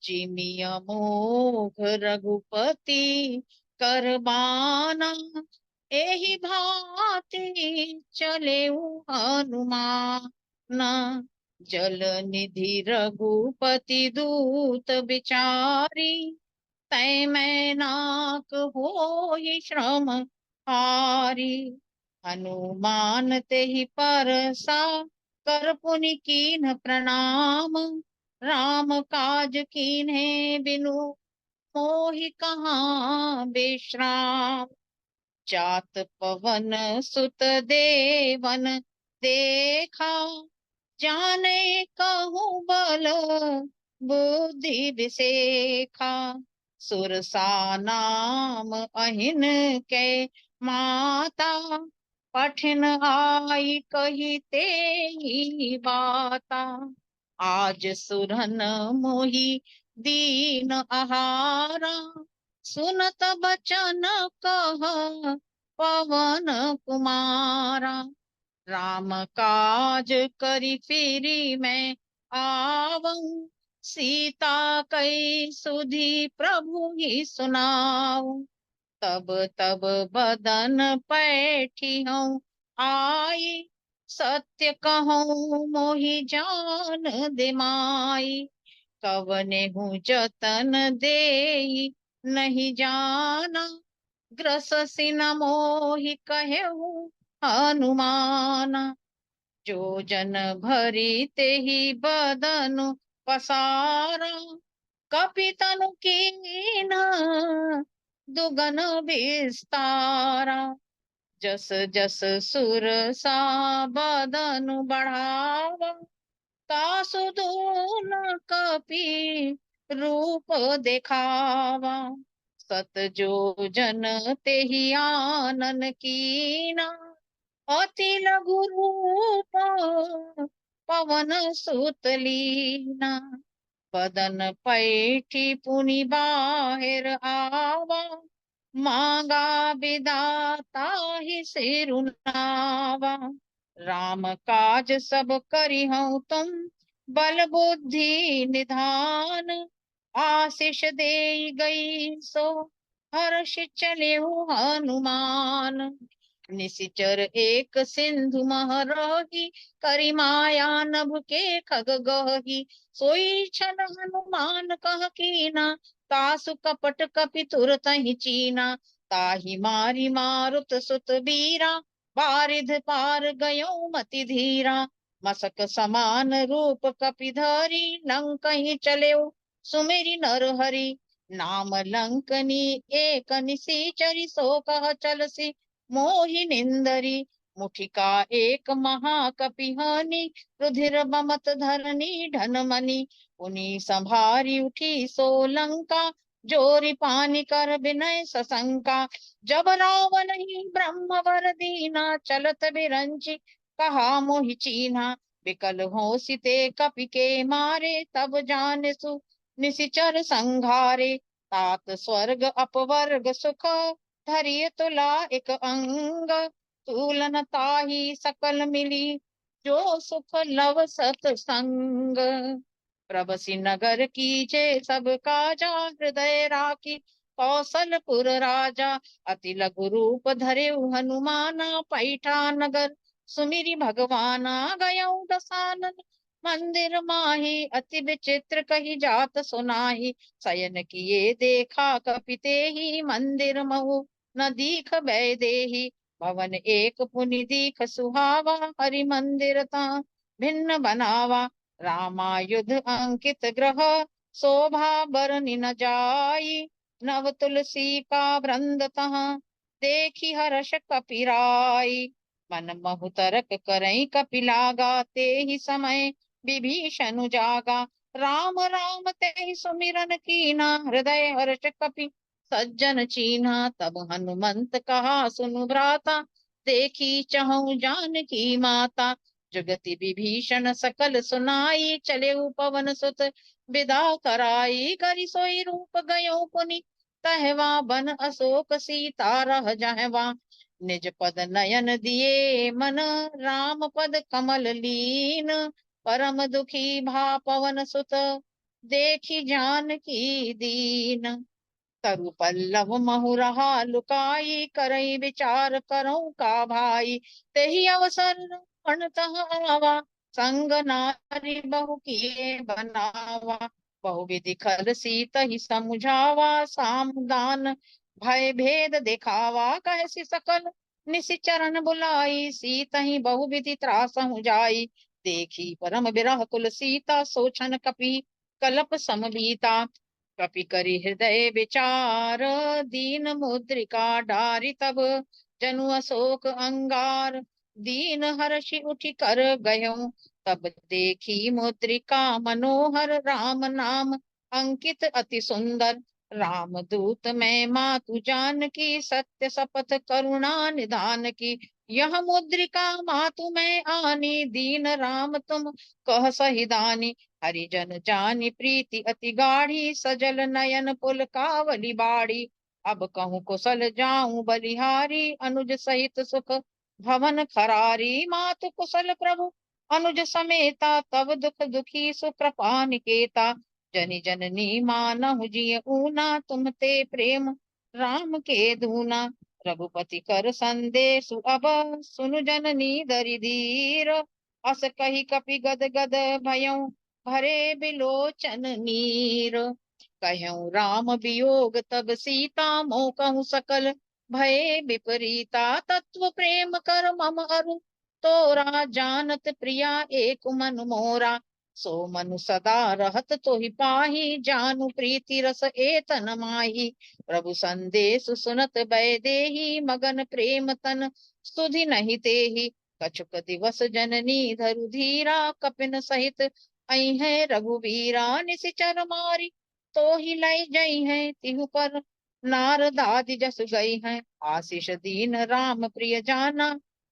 जिमिय मोघ रघुपति करबाना, एहि भांति चले हनुमान, जल निधि रघुपति दूत बिचारी, तै मैं नाक होई श्रम हारी। हनुमान तेहि परसा कर पुनि कीन्ह प्रणाम, राम काज कीन्हे बिनु मोहि कहाँ विश्राम। जात पवन सुत देवन देखा, जाने कहूँ बल बुद्धि विसेखा। सुरसा नाम अहिन के माता, पठिन आई कही ते बाता। आज सुरन मोहि दीन आहारा, सुनत बचन कह पवन कुमारा। राम काज करि फिरि मैं आवऊं, सीता कई सुधि प्रभु ही सुनाऊं। तब तब बदन पैठी हूँ आई, सत्य कहूँ मोहि जान दिमाई। कवने हूँ जतन देई नहीं जाना, ग्रससि न मोहि कहेहु हनुमाना। जो जन भरी तेहि बदनु पसारा, कपितनु कीन्हा दुगन विस्तारा। जस जस सुर सा बदनु बढ़ावा, तासु दून कपि रूप देखावा। सत जो जन तेहि आनन कीना, अति लघु रूप पवन सुत लीना। बदन पैठी पुनि बाहिर आवा, मांगा विदाता ही सिरुनावा। राम काज सब करिहउँ तुम बल बुद्धि निधान, आशीष दे गई सो हर्ष चलेहु हनुमान। निशिचर एक सिंधु महरही, करि माया नभ के खग गही। सोई छल हनुमान कह कीना, तासु कपट कपि तुरतहि चीना। ताहि मारी मारुत सुत बीरा, बारिध पार गयो मति धीरा। मसक समान रूप कपि धरी, लंकहि चलेउ सुमेरि नर हरि। नाम लंकनी एक निशिचरी, सो कह चलसी मोहि निंदरी। मुठिका एक महाकपिहानी, रुधिर बमत धरनी ढनमनी। पुनि संभारी उठी सोलंका, जोरी पानी कर विनय सशंका। जब रावण ही ब्रह्म वर दीना, चलत बिरंची कहा मोहि चीन्हा। विकल होसि ते कपि के मारे, तब जानिसु निशिचर संघारे। तात स्वर्ग अपवर्ग सुख, धरिय तुला एक अंग। तुलन ताहि सकल मिली, जो सुख लव सतसंग। प्रबसी नगर कीजे सब काजा, हृदय राखी कौशलपुर राजा। अति लघु रूप धरेउ हनुमाना, पैठा नगर सुमिरि भगवाना। गयउ दसानन मंदिर माही, अति विचित्र कही जात सुनाही। शयन किए देखा कपि तेहि, मंदिर महु न दीख भय देहि। भवन एक पुनि दीख सुहावा, हरि मंदिर ता भिन्न बनावा। रामायुध अंकित ग्रह, शोभा बरनि न जाई। नव तुलसी का वृंद तहाँ, देखी हर्ष कपिराई। मन महु तरक करई कपि लागा, तेहि समय विभीषण जागा। राम राम तेहि सुमिरन कीना, हृदय हर्ष कपि सज्जन चीन्हा। तब हनुमंत कहा सुनु भ्राता, देखी चहु जानकी माता। जुगति विभीषण सकल सुनाई, चले पवन सुत विदा कराई। करि सोई रूप गयो पुनि, तहवा बन अशोक सीता रह जहवा। निज पद नयन दिए मन, राम पद कमल लीन। परम दुखी भा पवन सुत, देखी जानकी दीन। तरु पल्लव महु रहा लुकाई, करई विचार करऊं का भाई। तेहि अवसर रावण तह आवा, संग नारी बहु किए बनावा। बहु विधि खल सीत ही समुझावा, सामदान भय भेद दिखावा। कहसी सकल निशिचरण बुलाई, सीत ही बहु विधि त्रास जाई। देखी परम बिरह कुल सीता, सोचन कपि कलप समबीता। कपि करि हृदय विचार, दीन मुद्रिका डारी तब। जनु अशोक अंगार, दीन हर्षि उठि कर गयो। तब देखी मुद्रिका मनोहर, राम नाम अंकित अति सुंदर। राम दूत मैं मातु जानकी, सत्य शपथ करुणा निधान की। यह मुद्रिका मातु मैं आनी, दीन राम तुम कह सहिदानी। हरिजन जानी प्रीति अति गाढ़ी, सजल नयन पुल कावली बाड़ी। अब कहूँ कुशल जाऊं बलिहारी, अनुज सहित सुख भवन खरारी। मातु कुशल प्रभु अनुज समेता, तब दुख दुखी सुकृपा निकेता। जनि जननी मानहु जिय ऊना, तुम ते प्रेम राम के दूना। रघुपति कर संदेशु अब, सुनु जननी दरि धीर। अस कही कपि गद गद भयउ, भरे बिलोचन नीर। कहऊँ राम वियोग तब सीता, मोह कहूँ सकल भय विपरीता। तत्व प्रेम कर मम अरु तोरा, जानत प्रिया एक मन मोरा। सो मनु सदा रहत तोहि पाही, जानु प्रीति रस एतन माही। प्रभु संदेश सुनत बैदेही, मगन प्रेम तन सुधि नहीं तेही। कछुक दिवस जननी धरु धीरा, कपिन सहित आई है रघुवीरा। निशिचर मारी तो ही लई जई है, तिहु पर नारद आदि जस गई है। आशीष दीन राम प्रिय जाना,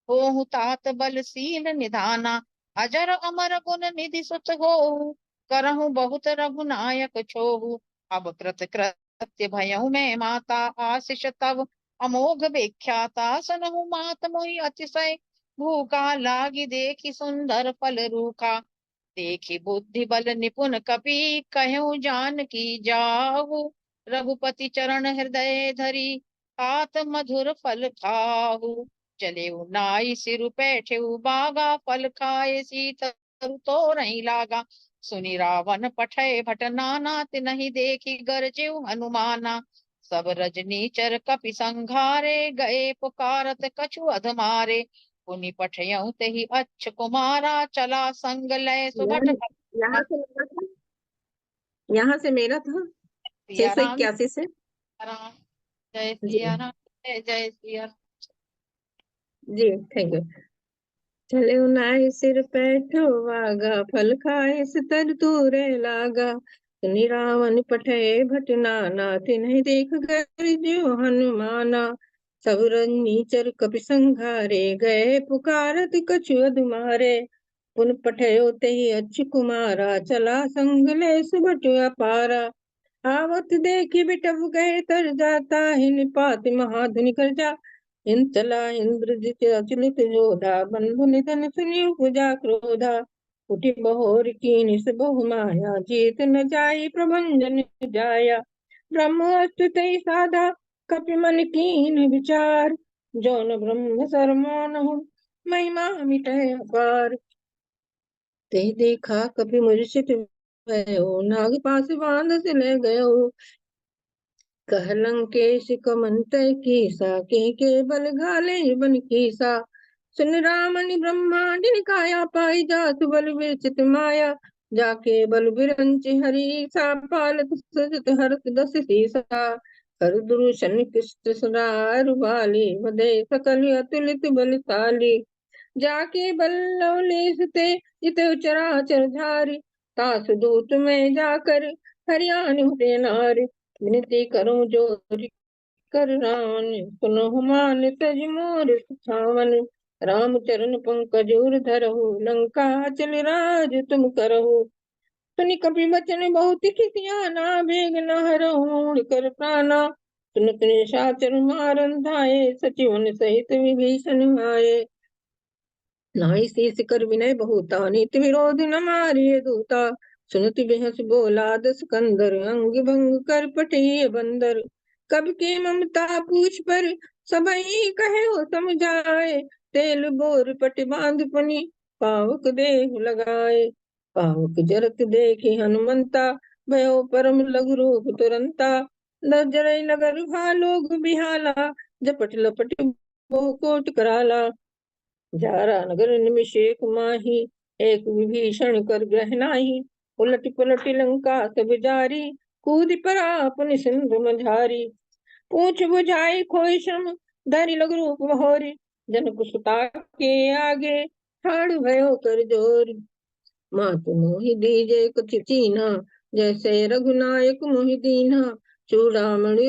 होहु तात बलशील निधाना। अजर अमर गुण निधि सुत होहु, करहु बहुत रघुनायक छोहु। अब कृत कृत्य भयउ मैं माता, आशीष तब अमोघ विख्याता। सुनहु मात मोहि अतिशय भूखा, लागी देखी सुंदर फल रूखा। देखी बुद्धि बल निपुण कपि, कहूँ जानकी जाहु। रघुपति चरण हृदय धरी, तात मधुर फल खाहु। चले नाई सिरु पैठे बागा, फल खाए सीत तो नहीं लागा। सुनि रावण पठय भट नाना, तिनहि देखी गरजेउ हनुमाना। सब रजनीचर कपि संघारे, गए पुकारत कछु अधमारे। पुनि पठयउ तेहि अच्छ कुमारा, चला संग लय सुभट यार, यहाँ से मेरा था, यहाँ से मेरा था सिया 681 से। राम जय जी सिया राम, जय जय सिया। जी, थैंक यू। चले नाय सिर पैठो वागा, फल खाए सितर दूरे लागा। सुनि रावण पठय भट नाना, तिन्हि देख गरजेउ हनुमाना। सब नीचर कपि संघारे, गए पुकारत कछु अधमारे। पुन पठयो तेहि अच्छ कुमारा, चला संग ले सुभट अपारा। आवत देखि बिटव गए तर जाता, हिन पात महाधुनि कर जा। हिन चला इंद्रजित अचलित जोधा, बंधु निधन सुनि उपजा क्रोधा। उठि बहोर कीनि से बहु माया, जीत न जाई प्रभंजन जाया। ब्रह्मास्त्र तै साधा, कपि मन कीन विचार। जौन ब्रह्म सरमानहु, महिमा मिटय अपार। ते देखा कपि मूर्छित भयो, नाग पास बांध से ले गयो। कह लंकेश कमंतय कीसा, के बल घाले बन कीसा। सुन रामनि ब्रह्मांड निकाया, पाई जात बल विरचित माया। जाके बल बिरंच हरि सा, पालत सजत हरत दस सीसा। कर दुरुशन कृष्ट सदारु बाली, मदे सकल अतुलित बलशाली। जाके बल लवलेश ते जित चराचर धारी। तासु दूत में जाकर हरियाणि हुए नारी। विनती करूं जोरि कर रावण, सुनो मान तज मोर सुछावन। राम चरण पंकज उर धरहु, लंका चल राज तुम करहु। सुनि कपि बचन बहुत खिसियाना, बेग न हरहु कर प्राणा। सुनत निशाचर मारन धाये, सचिवन सहित विभीषण आये। नाई शीस कर विनय बहुता, नीति विरोध न मारिय दूता। सुनति बिहस बोला दस कंदर, अंग भंग कर पटिय बंदर। कब की ममता पूछ पर सबई कहे हो समझाए। तेल बोर पट बांध पुनि पावक देह लगाए। पावक जरत देखी हनुमंता भयो परम लघु रूप तुरंता। नजर नगर भालोग बिहाला जपट लपट बहु कोट कराला। जारा नगर निमिषेक माही एक विभीषण कर ग्रहनाही। उलट पलट लंका सब जारी कूद पड़ा पुनि सिंधु मझारी। पूछ बुझाई खोई श्रम धरि लघु रूप बहोरी। जनक सुता के आगे ठाड़ भयो कर जोर। मातु मोहि दीजे कुछ चीन्हा जैसे रघुनायक मोहि दीन्हा। चूड़ामणि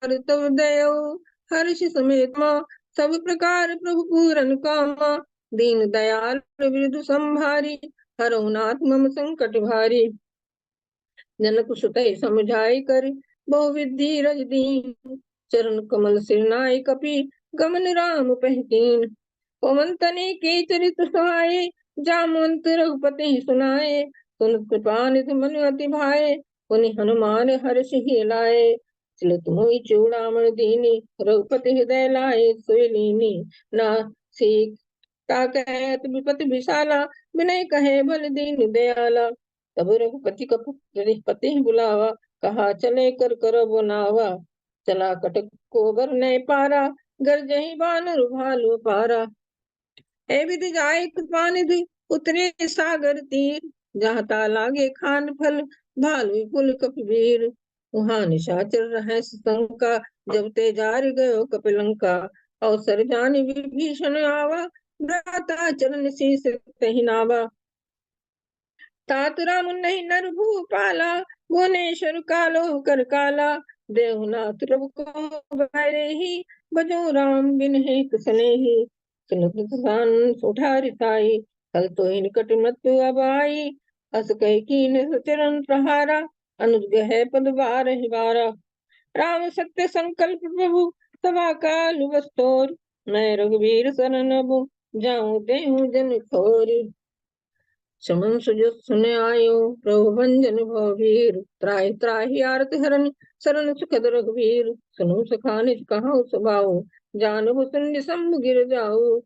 तब दयो हर्ष समेत मां सब प्रकार प्रभु पूरन कामा। दीन दयाल विरधु संभारी हरहु नाथ मम संकट भारी। जनक सुतहि समझाई कर बहु विधि रज दीन। चरण कमल सिर नाय कपि गमन राम पहकीन। पवन तने के चरित सुहाए जामवंत रघुपति सुनाए। सुन कृपा निधि मनु अति भाए पुनि हनुमान हर्ष ही लाए। सिलत मोहि चूड़ामणि दीनी रघुपति हृदय लाए सोई लीनी। ना सीख ताकत विपति विशाला विनय कहे बल दीन दयाला। तब रघुपति पति बुलावा कहा चले कर करो नावा। चला कटक को बर नहीं पारा गरजही बानर भालू पारा। ए विधि जाय कृपा निधि उतरे सागर तीर। जहाँ ता लागे खान फल भालू पुल कपिवीर। वहाँ निशाचर रहे शंका जब ते जार गयो कपिलंका। अवसर जानि विभीषण आवा भ्राता चरण शीस तहि नावा। तात राम नहीं नर भूपाला भुवनेश्वर कालो कर काला। देवनाथ प्रभु को बैरेही बजो राम बिन हित सनेही। सुन उठारी ताई कल तो ही निकट मृत्यु अब आई। अस कह कीन चरण प्रहारा अनुज है पद बार बारा। राम सत्य संकल्प प्रभु सभा काल बस्तोर। मैं रघुवीर शरण अब जाऊं देहूं जन खोरी। समन सुजस सुने आयो प्रभु भंजन भवभीर। त्राहि त्राहि आरत हरन शरण सुखद रघुवीर। सुनु सखा निज कहाऊ स्वभाव जानबु सुन शंभु गिर जाऊ।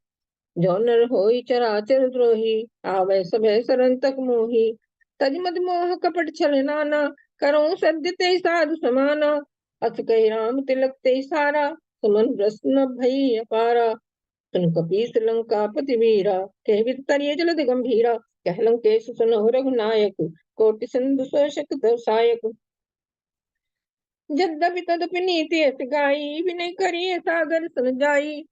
जो नर होई चराचर द्रोही आवे सभय शरण तक मोही। तज मद मोह कपट छल नाना करो सद्य ते साधु समाना। अस कही राम तिलक ते सारा सुमन प्रश्न भई अपारा। सुन कपीस लंकापति वीरा कह वितरिय जलद गंभीरा। कह लंकेश सुनो रघुनायक कोटि सिंधु शोषक दर्शायक। यद्यपि तदपि नीति अस गाई विनय करिए सागर सन जाई।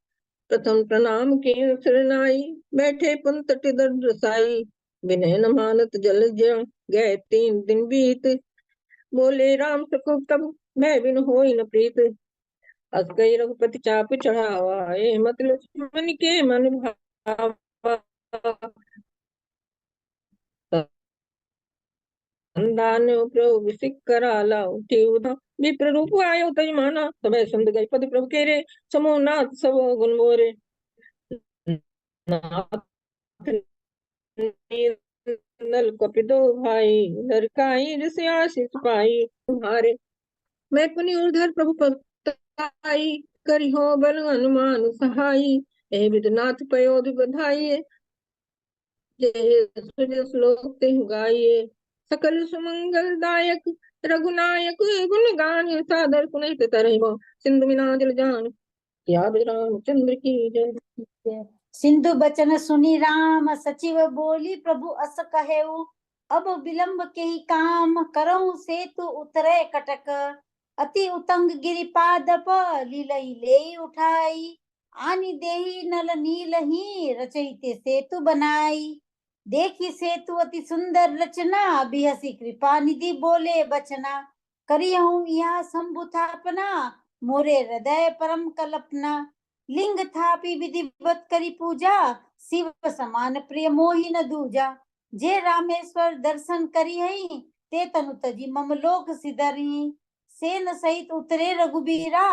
प्रथम प्रणाम के शरणाई बैठे पुन तट दर्शाई। विनय न मानत जल गए 3 दिन बीत। बोले राम सकुब तब मैं बिन होई न प्रीत। अस कई रघुपति चाप चढ़ावा ए मत लक्ष्मण के मन भावा। प्रभु विसिक कराला उठी उधा विप्र रूप आयो तय माना। तबे संद गई पद प्रभु के रे समो नाथ सब गुण मोरे। नल कपिदो भाई लड़काई ऋषि आशीष पाई तुम्हारे। मैं पुनि उधर प्रभु पताई करी हो बल हनुमान सहाई। ए विदनाथ पयोध बधाइए जय श्लोक ते गाइए। सकल सुमंगल दायक रघुनायक गुण गान सादर सुनित तरह सिंधु बिना जल जान क्या रामचंद्र की जय। सिंधु बचन सुनी राम सचिव बोली प्रभु अस कहेऊ। अब विलंब के ही काम करऊं सेतु उतरे कटक। अति उतंग गिरिपादप लीलई ले उठाई। आनी देही नल नील ही रचयिते सेतु बनाई। देखी सेतु अति सुंदर रचना बिहसी कृपा निधि बोले बचना। करियहूं यह शंभु थापना मोरे हृदय परम कल्पना। लिंग थापी विधिवत करी पूजा शिव समान प्रिय मोहि न दूजा। जे रामेश्वर दर्शन करी हई ते तनु तजी मम लोक सिदरही। सेन सहित उतरे रघुबीरा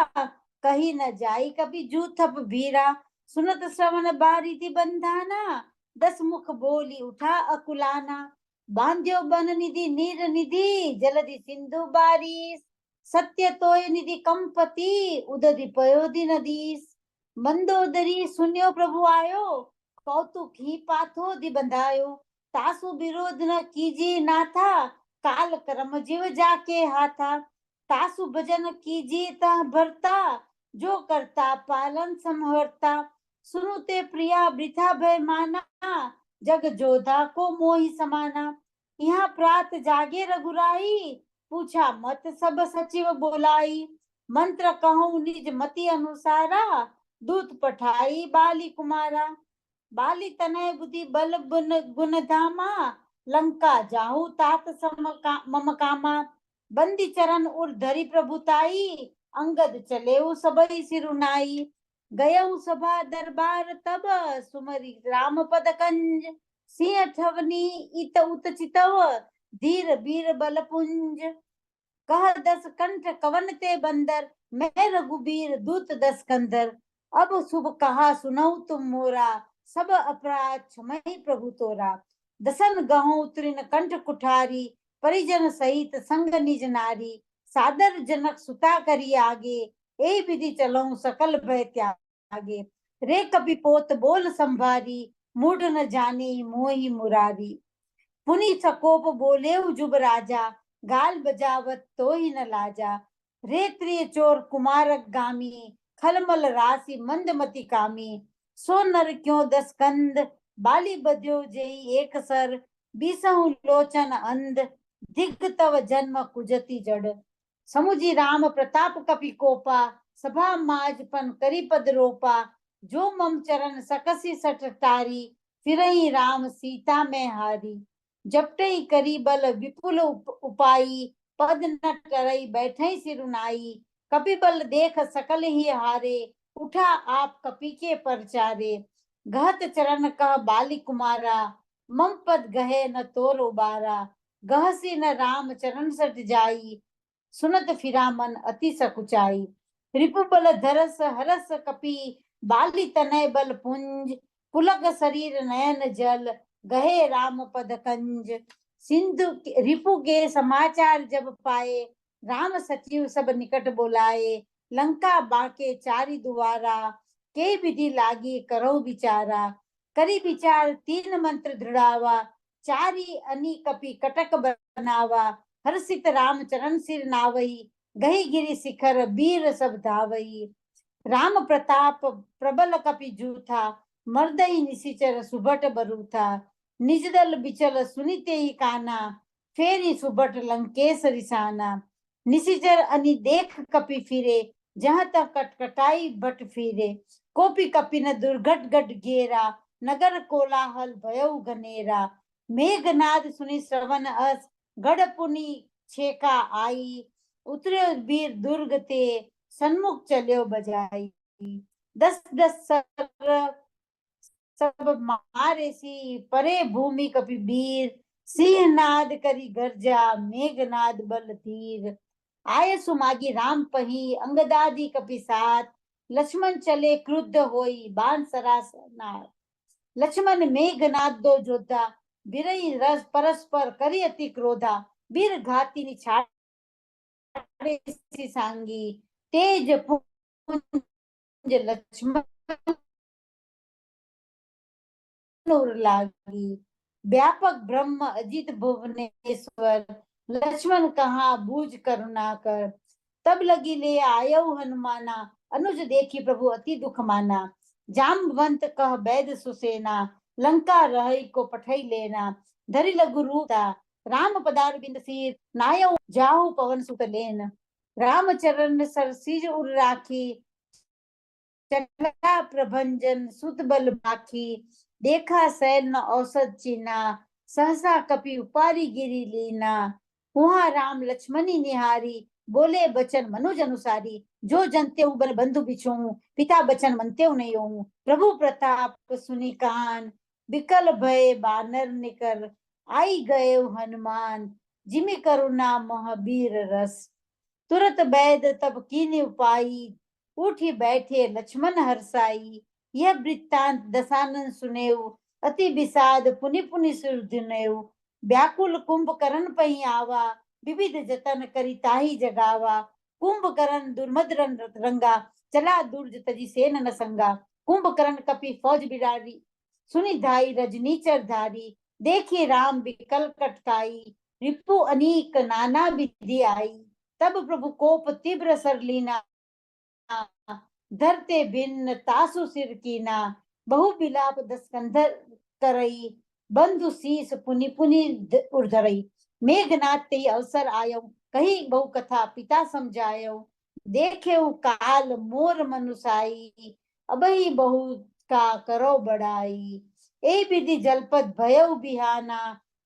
कही न जाई कभी जूथप भीरा। सुनत श्रवण बारिधि बंधाना 10 मुख बोली उठा अकुलाना। बांध्यो बन निधि नीर निधि जलधि सिंधु बारिश सत्य तोय निधि कंपति उदधि पयोधि नदीस मंदोदरी सुन्यो प्रभु आयो कौतुक ही पाथो दि बंधायो तासु विरोध न कीजिए नाथा काल कर्म जीव जाके हाथा तासु भजन कीजिए ता भरता जो करता पालन समहरता सुनुते प्रिया वृथा भय माना जग जोधा को मोहि समाना यहाँ प्रात जागे रघुराई पूछा मत सब सचिव बोलाई मंत्र कहूँ निज मति अनुसारा दूत पठाई बाली कुमारा बाली तनय बुद्धि बल गुण धामा लंका जाहू तात मम कामा बंदी चरण उर धरी प्रभुताई अंगद चले सबई सिरुनाई गयऊ सभा दरबार तब सुमरी राम पद कंज सिंह ठवनी इत उत चितव धीर बीर बल पुंज कह दस कंठ कवन ते बंदर मैं रघुबीर दूत दस कंदर अब शुभ कहा सुनऊ तुम मोरा सब अपराध क्षमहि प्रभु तोरा दसन गहु तृण कंठ कुठारी परिजन सहित संग निज नारी सादर जनक सुता करी आगे ए विधि चलऊं सकल भय त्यागे रे कपि पोत बोल संभारी मूढ़ न जाने मोहि मुरारी पुनि सकोप बोले जुब राजा गाल बजावत तो ही न लाजा रे त्रिय चोर कुमारक गामी खलमल राशि मंदमति कामी सो नर क्यों दस कंद बाली बध्यो जई एक सर बीसहु लोचन अंध दिग्ग तव जन्म कुजति जड़ समुझी राम प्रताप कपि कोपा सभा माजपन करी पद रोपा जो मम चरण सकसी सट तारी फिरही राम सीता में हारी जपटई करी बल विपुल उपाई पद न करई बैठई सिरुनाई कपि बल देख सकल ही हारे उठा आप कपि के परचारे गहत चरण कह बाली कुमारा मम पद गहे न तोर उबारा गहसी न राम चरण सट जाई सुनत फिरा मन अति सकुचाई रिपु बल धरस हरस कपि बाली तनय बल पुंज पुलक शरीर नयन जल गहे राम पद कंज सिंधु रिपु के समाचार जब पाए राम सचिव सब निकट बोलाए लंका बाके चारि दुआरा के विधि लागी करो विचारा करी विचार तीन मंत्र दृढ़ावा चारि अनी कपि कटक बनावा हर्षित राम चरण सिर नावई गही गिरि शिखर वीर सब धावई राम प्रताप प्रबल कपि जूथा मर्दई निशिचर सुभट बरूथा निज दल बिचल सुनिते ही काना फेरी सुभट लंकेश रिसाना निशिचर अनि देख कपि फिरे जहाँ तक कटकटाई बट फिरे कोपि कपि न दुर्घट गट घेरा नगर कोलाहल भयउ घनेरा मेघनाद सुनि श्रवण अस गढ़ पुनि छेका आई उतरे वीर दुर्ग ते सन्मुख चल्यो बजाई 10-10 सर सब मारे सी परे भूमि कपि वीर सिंहनाद करी गर्जा मेघनाद बल धीर आय सुमागी राम पही अंगदादी कपि साथ लक्ष्मण चले क्रुद्ध होई बाण सरासनार लक्ष्मण मेघनाद दो जोधा बिरई रस परस्पर करी अति क्रोधा वीर घाती निछाड़े सांगी तेज पुंज लक्ष्मण लागी व्यापक ब्रह्म अजित भुवनेश्वर लक्ष्मण कहा बूझ करुणा कर तब लगी ले आयो हनुमाना अनुज देखी प्रभु अति दुख माना जामवंत कह वैद सुसेना लंका रही को पठई लेना धरि लघु रूपा राम पदार बिंद सिर नायो जाहु पवन सुत लेन राम चरण सर सिज उर राखी चला प्रभंजन सुत बल बाखी देखा सैन औसत चिन्हा सहसा कपि उपारी गिरी लीना वहाँ राम लक्ष्मणी निहारी बोले बचन मनुज अनुसारी जो जनते बन बंधु बिछो पिता बचन मनते नहीं हो प्रभु प्रताप सुनि कान विकल भय बानर निकर आई गए हनुमान जिमि करुणा महावीर रस तुरत बैद तब कीन्ही उपाई उठी बैठे लक्ष्मण हर्षाई यह वृत्तांत दशानन सुनेऊ अति विषाद पुनि पुनि सुरधुनेऊ व्याकुल कुंभकर्ण पही आवा, विविध जतन करी ताही जगावा। कुंभकर्ण दुर्मदरन रंगा, चला दुर्ज तजी सेन न संगा। कुंभकर्ण कपि फौज बिरारी, सुनि धाई रजनीचर धारी। देखिए राम विकल कटकाई, रिपु अनीक नाना विधि आई। तब प्रभु कोप तीव्र सर लीना, धरते भिन्न तासु सिर कीना। बहु विलाप दस्कंधर करई, बंधु शीस पुनि पुनि उर्धरई। मेघनाथ ते अवसर आयो, कही बहु कथा पिता समझायो। देखे काल मोर मनुसाई, अबही बहु का करो बड़ाई। ए विधि जलपद भयउ बिहाना,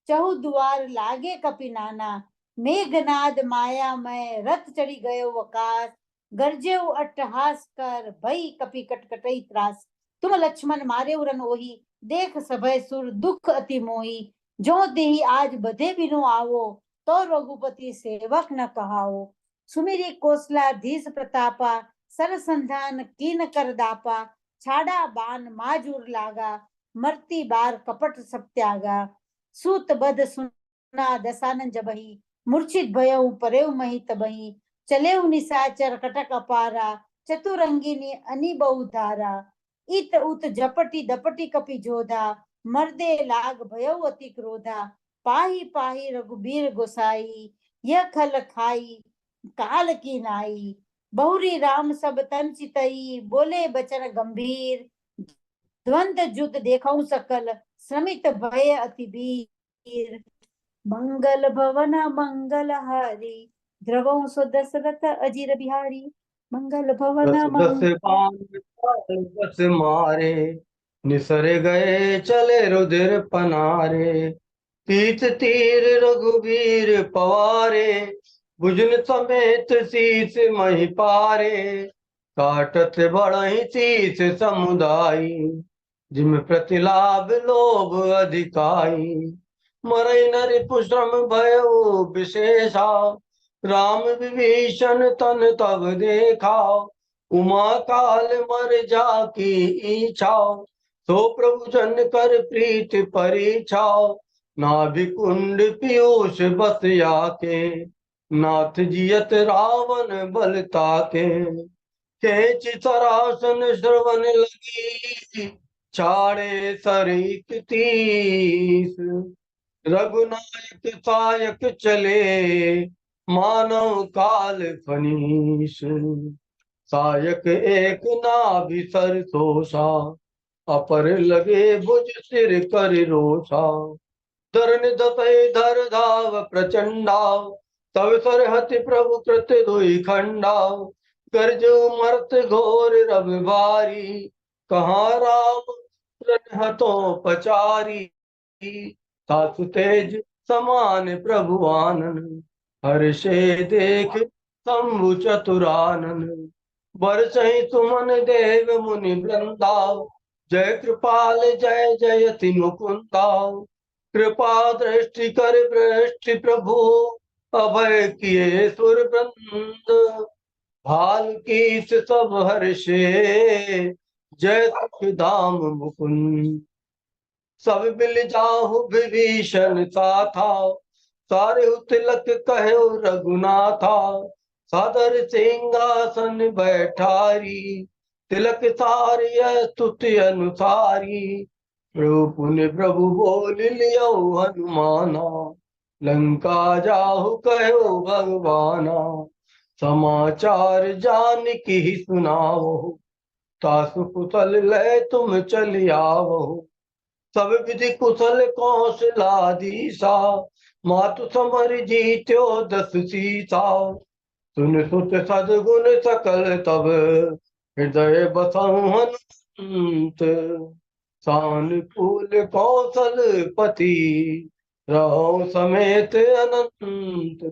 चहु दुआर लागे कपि नाना। मेघनाद माया में रथ चढ़ी गयो आकाश, गरजेउ अट्टहास कर भई कपि कटकटई त्रास। तुम लक्ष्मण मारे उरन ओही, देख सभय सुर दुख अति मोही। जो देही आज बधे बिनु आवो, तो रघुपति सेवक न कहाओ। सुमिरी कौशलाधीश प्रतापा, सर संधान कीन कर दापा। छाड़ा बान माजूर लागा, मरती बार कपट सब त्यागा। सूत बध सुना दसानन जबही, मूर्छित भयउ परेउ मही तबही। चले निशाचर कटक अपारा, चतुरंगिनी अनि बहु धारा। इत उत झपटी दपटी कपि जोधा, मर्दे लाग भयउ अति क्रोधा। पाही पाही रघुबीर गोसाई, यह खल खाई काल की नाई। बहुरी राम सब तन चितई, बोले बचन गंभीर। द्वंद युद्ध देखऊ सकल, श्रमित भय अति वीर। मंगल भवन मंगल हारी, द्रवऊ सो दशरथ अजीर बिहारी। मंगल भवन दस दस बाण बस मारे, निसरे गए चले रुधिर पनारे। तीत तीर रघुवीर पवारे, भुजन समेत शीस मही पारे। काटत बढ़ही शीस समुदाई, जिम प्रतिलाभ लोभ अधिकाई। मरई नरि पुश्रम भयो विशेषा, राम विभीषण तन तब देखा। उमा काल मर जाकी इच्छा, सो प्रभु जन कर प्रीत परीछा। नाभि कुंड पीयूष बस आके, नाथ जियत रावण बल ताके। खेच सरासन श्रवण लगी, छाड़े सरित तीस। रघुनायक सायक चले, मानव काल फनीश। सायक एक नाभि सर तोषा, अपर लगे भुज सिर कर रोषा। धरन दतई धर धाव प्रचंडा, तव सरहति प्रभु कृत दुई खंडा। गर्जु मर्त घोर रव भारी, कहाँ राम हतों पचारी। सासु तेज समान प्रभु आनन, हर्षे देख शंभु चतुरानन। बरसहि सुमन देव मुनि वृंदा, जय कृपाल जय जयति मुकुंदा। कृपा दृष्टि कर भ्रष्टि प्रभु, अभय किए सुर वृंद। भाल कीस सब हर्षे, जय सुख धाम मुकुंद। सब मिल जाहु विभीषण साथा, सारे तिलक कहो रघुनाथा। सादर सिंहासन बैठारी, तिलक सारिय स्तुति अनुसारी। प्रभु पुण्य प्रभु बोल लियो हनुमाना, लंका जाहु कहो भगवाना। समाचार जान की सुनाओ, तासु कुशल लय तुम चल आवो। सब विधि कुशल कौशलाधीशा, मातु समर जीत्यो दस सीसा। सुन सुत सदगुण सकल तब, हृदय बसहु हनुमंत। सानुकूल कौशल पति, रहो समेत अनंत।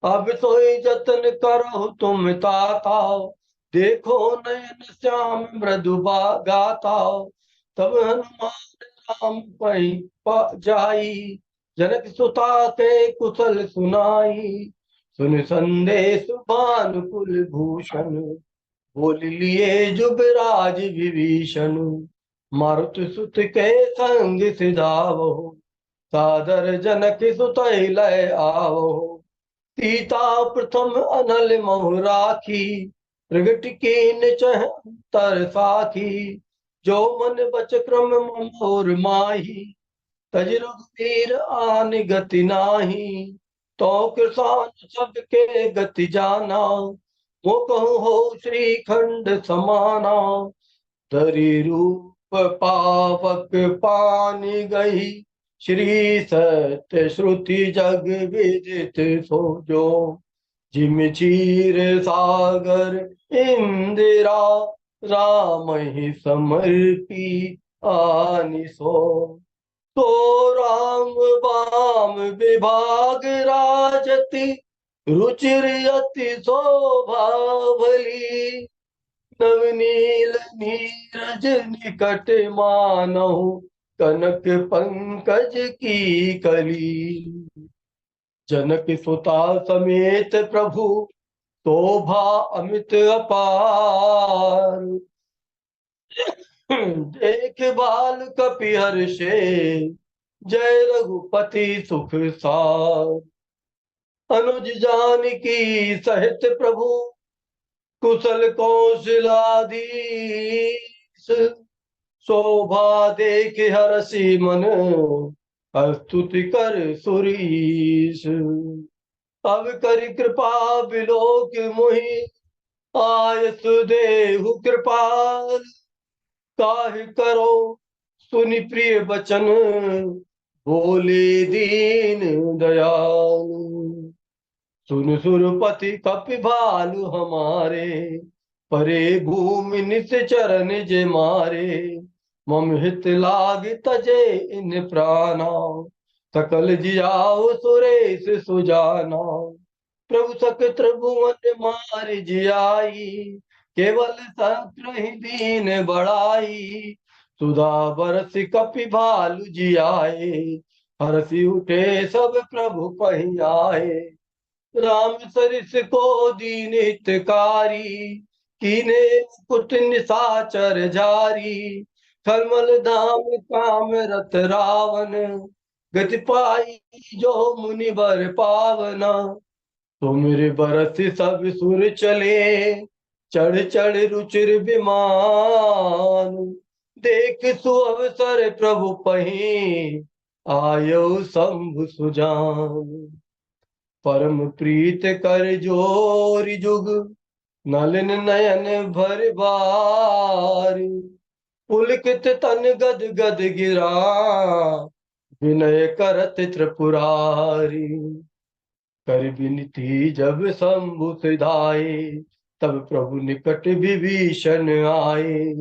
अब सोई जतन करहु तुम ताता, देखो नयन श्याम मृदु गाता। तब हनुमान राम पई जाई, जनक सुता के कुशल सुनाई। सुन संदेश भानुकुल भूषण, बोल लिए जुबराज विभीषण। मारुत सुत के संग सिधावो, सादर जनक सुतहि लय आओ। सीता प्रथम अनल महु राखी, प्रगट कीन चह तर साखी। जो मन बच क्रम मोर माही, तज रघुवीर आन गति नाही। तो किसान सबके गति जाना, वो कहूँ हो श्रीखंड समाना। धरि रूप पावक पानी गई, श्री सत्य श्रुति जग विदित सो जो। जिम चीर सागर इंदिरा, राम ही समर्पी आनि सो। तो राम बाम विभाग राजति, रुचिर अति शोभा भली। नवनील नीरज निकट मानहु, कनक पंकज की कली। जनक सुता समेत प्रभु, शोभा अमित अपार। देख बाल कपि हर्षे, जय रघुपति सुख सार। अनुज जानकी सहित प्रभु, कुशल कौशलाधीश। शोभा देख हरषि मन, स्तुति कर सुरीश। अब कर कृपा बिलोक मोहि, आयस देहु कृपाल। काहे करो सुनि प्रिय बचन, बोले दीन दयाल। सुन सुरपति कपि भालु हमारे, परे भूमि नित चरण जे मारे। मम हित लाग तजे इन प्राणा, सकल जियाओ सुरेश सुजाना। प्रभु सकल भुवन मार जियाई, केवल सत्र ही दीन बढ़ाई। सुधा बरसि कपि भालु जियाए, हरषि उठे सब प्रभु पहि आए। राम सरिस को दीन हितकारी, कीने कुट निशाचर जारी। थर्मल धाम काम रत रावण, गति पाई जो मुनि बर पावना। तुमरे बरस सब सुर चले, चढ़ चढ़ रुचिर विमान। देख सुअवसर प्रभु पहि, आयो शंभु सुजान। परम प्रीत कर जोरि जुग, नलिन नयन भर बारी। पुलकित तन गद गद गिरा, विनय करत त्रिपुरारी। कर विनती जब शंभु सिधाए, तब प्रभु निकट विभीषण आए।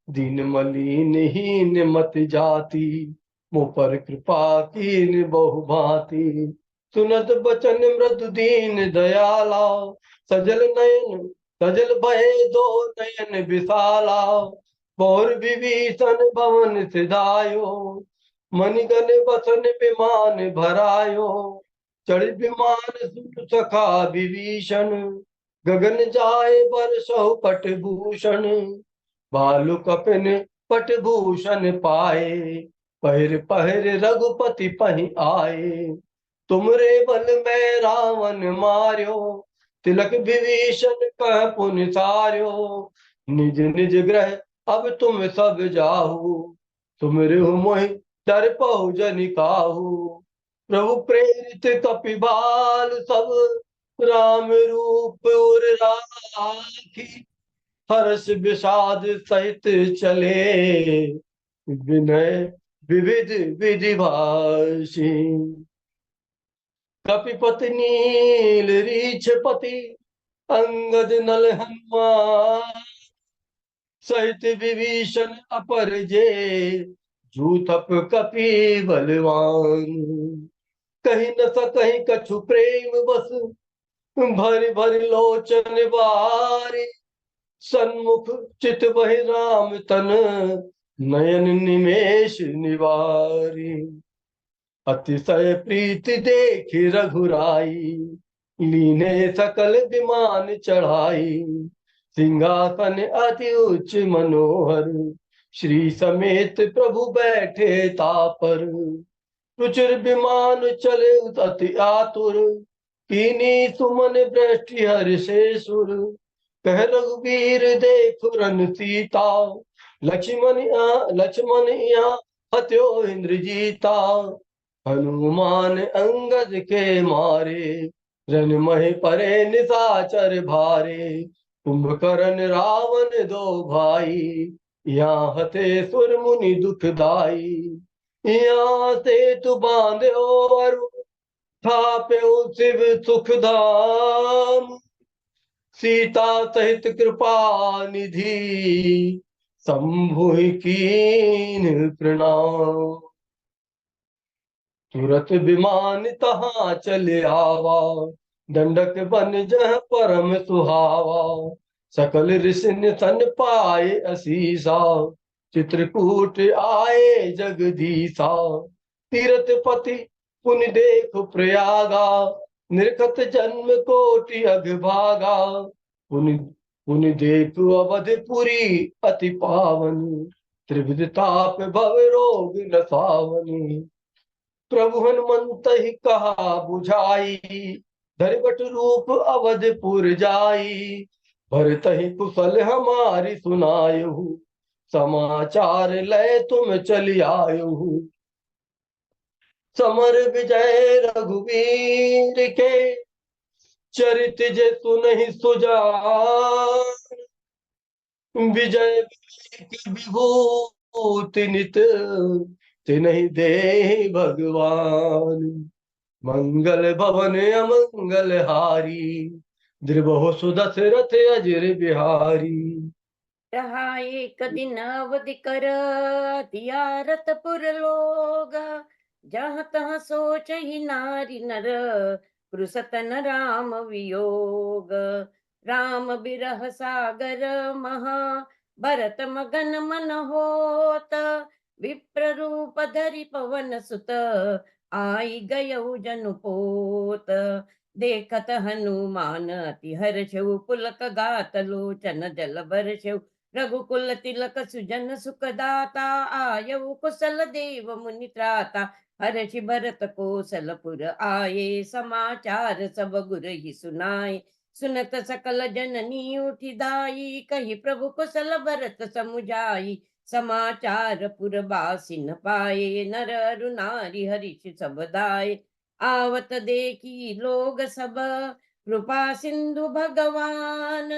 दीन मलिन हीन मत जाति, मुँह पर कृपा कीन बहु भांति। सुनत बचन मृदु दीन दयाला, सजल नयन सजल भय दो नयन विशाला। और विभीषण भवन सिधायो, मणिगण बसन विमान भरायो। चढ़ विमान सुन सखा विभीषण, गगन जाए बरसहु पट भूषण। भालु कपिन पट भूषण पाए, पहिर पहिर रघुपति पहि आए। तुमरे बल में रावण मार्यो, तिलक विभीषण कह पुनि सार्यो। निज निज ग्रह अब तुम सब जाहु, तुमरे मोहि डरपहु जनि काहू। प्रभु प्रेरित कपिबाल सब, राम रूप उर राखी। हर्ष विषाद सहित चले, विनय विविध विधि भाषी। कपिपति नील रीछपति, अंगद नल हनुमान। सहित विभीषण अपर जे, जूथप कपि बलवान। कहीं न सकहीं कछु प्रेम बस, भरि भरि लोचन बारी। सन्मुख चित वहि राम तन, नयन निमेष निवारी। अतिशय प्रीति देखि रघुराई, लीने सकल विमान चढ़ाई। सिंहासन अति उच्च मनोहर, श्री समेत प्रभु बैठे तापर। रुचिर विमान चले अति आतुर, कीनी सुमन दृष्टि हर्षे सुर। कह रघुवीर देख रन सीता, लक्ष्मण यहाँ हत्यो इंद्रजीता। हनुमान अंगद के मारे, रन महि परे निशाचर भारे। कुंभकर्ण रावण दो भाई, यहाँ हते सुर मुनि दुखदाई। यहाँ से तु बांधे और थाप्यो शिव सुख धाम। सीता सहित कृपा निधि, शंभु कीन प्रणाम। तुरत विमान तहाँ चले आवा, दंडक बन जह परम सुहावा। सकल ऋषि नितन पाए असीसा, चित्रकूट आए जगदीसा। तीरथ पति पुनि देख प्रयागा, निरखत जन्म कोटि अगभागा। पुनि देख अवधपुरी अति पावन, त्रिविध ताप भव रोग न सावनी। प्रभु हनुमंत ही कहा बुझाई, धरिबट रूप अवधपुर जाई। भरत ही कुशल हमारी सुनायहु, समाचार लय तुम चली आयहु। समर विजय रघुवीर के, चरित जे सुनहि सुजान। विजय विभूति नित, तिन्हि दे भगवान। मंगल भवन अमंगल हारी, द्रिबहु सुदशरथ अजर बिहारी। रहा एक दिन अवधि कर, तियारतपुर लोग। जहाँ तहाँ सोच ही नारी नर, पुरुषतन राम वियोग। राम बिरह सागर महा, भरत मगन मन होत। विप्र रूप धरि पवन सुत, आई गयउ जनु पोत। देखत हनुमान अति हर्षउ, पुलक गात लोचन जल बरषउ। रघुकुल तिलक सुजन सुखदाता, आयउ कुशल देव मुनि त्राता। हर्षि भरत कौशलपुर आये, समाचार सब गुर ही सुनाए। सुनत सकल जननी उठी दाई, कही प्रभु कुशल भरत समुझाई। समाचार पुरबासी न पाए, नर अरु नारी हर्षि सब दाए। आवत देखी लोग सब, कृपा सिंधु भगवान।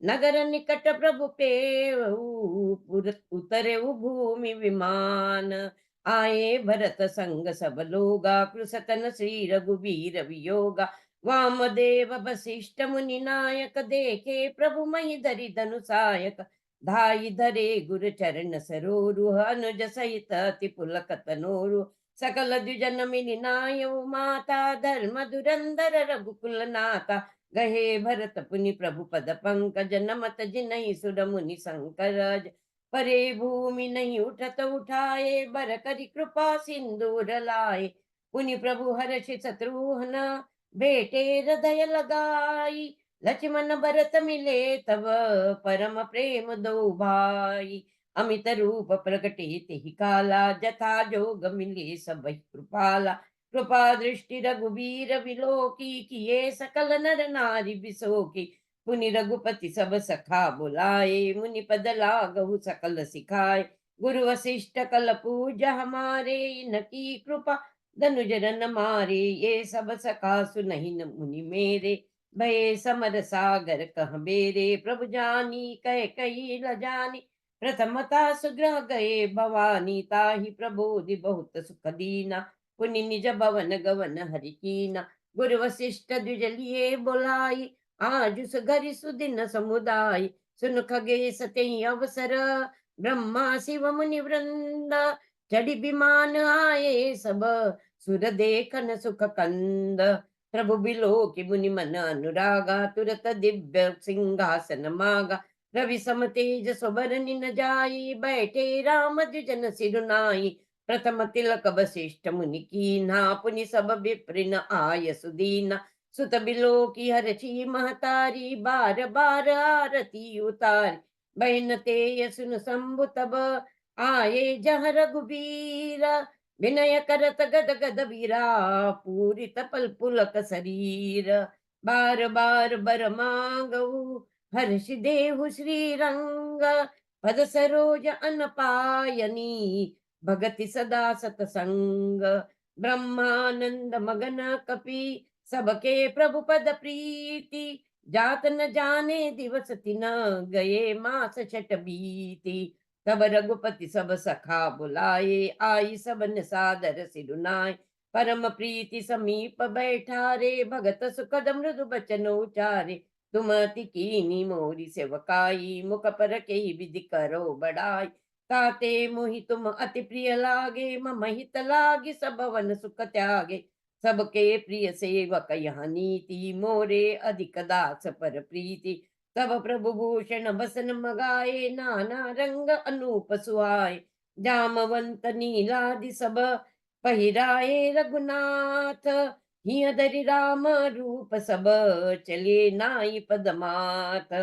नगर निकट प्रभु पेवऊ, उतरे भूमि विमान। आए भरत संग सब लोगा, कृषतन श्री रघुवीर वियोगा। वामदेव वशिष्ठ मुनि नायक, देखे प्रभु महि धरि धनु सायक। धाई धरे गुरु चरण सरोरु, अनुज सहित अति पुलक तनोरु। सकल द्विजन मिलि नायउ माता, धर्म धुरंधर रघुकुल नाथा। गहे भरत पुनि प्रभु पद पंकज, नमत जिनहि सुर मुनि शंकर। परे भूमि नहीं उठत उठाए, बर करि कृपा सिंदूर लाए। पुनि प्रभु हर्षि शत्रुघ्न, बेटे हृदय लगाई। लक्ष्मण भरत मिले तब, परम प्रेम दो भाई। अमित रूप प्रगटे तेहि काला, जथा जोग मिले सब कृपाला। कृपा दृष्टि रघुवीर विलोकी, किए सकल नर नारी बिसोकी। पुनि रघुपति सब सखा बुलाए, मुनि पद लागहु सकल सिखाए। गुरु वशिष्ठ कल पूज हमारे, इनकी कृपा धनुजर न मारे। ये सब सखा सुनहि मुनि मेरे, भये समर सागर कह बेरे। प्रभु जानी कह कही ल जानी, प्रथमता सुग्रह गए भवानी। ताहि प्रबोधि बहुत सुख दीना, पुनि निज भवन गवन हरि कीना। गुरु वशिष्ठ द्विज लिए बोलाई, आज सुघरि सुदिन समुदाय। सुन खगेश तेहि अवसर, ब्रह्मा शिव मुनि वृंद। चढ़ी विमान आए सब, सुर देखन सुख कंद। प्रभु बिलो की मुनि मन अनुरागा, तुरत दिव्य सिंहासन मागा। रवि सम तेज स्वबर निन जाई, बैठे राम द्विजन सिरुनाई। प्रथम तिलक वशिष्ठ मुनि कीन्हा, पुनि सब विप्रिन आय सुदीना। सुत बिलो की हर्षि महतारी, बार बार आरती उतारी। बहन ते सुन शंभु तब, आए जहाँ रघुबीर। विनय करत गद गद वीरा, पूरित पल पुलक शरीर। बार बार बर मांगऊ, हर्ष देहु श्री रंग। पद सरोज अन पायनी, भगति सदा सतसंग। ब्रह्मानंद मगन कपि, सबके प्रभु पद प्रीति। जात न जाने दिवस तिन, गए मास छठ बीती। तब रघुपति सब सखा बुलाए, आई सबन सादर सिरुनाए। परम प्रीति समीप बैठा रे, भगत सुखद मृदु बचन उचारे। तुम अति कीनी मोरी सेवकाई, मुख पर कही विधि करो बड़ाई। ताते मोहि तुम अति प्रिय लागे, मम हित लागे सब भवन सुख त्यागे। सबके प्रिय सेवक यहाँ नीति, मोरे अधिक दास पर प्रीति। तब प्रभु भूषण बसन मगाए, नाना रंग अनूप सुहाए। जामवंत नीलादि सब पहिराए रघुनाथ, हिय धरि राम रूप सब, चले नाई पदमात।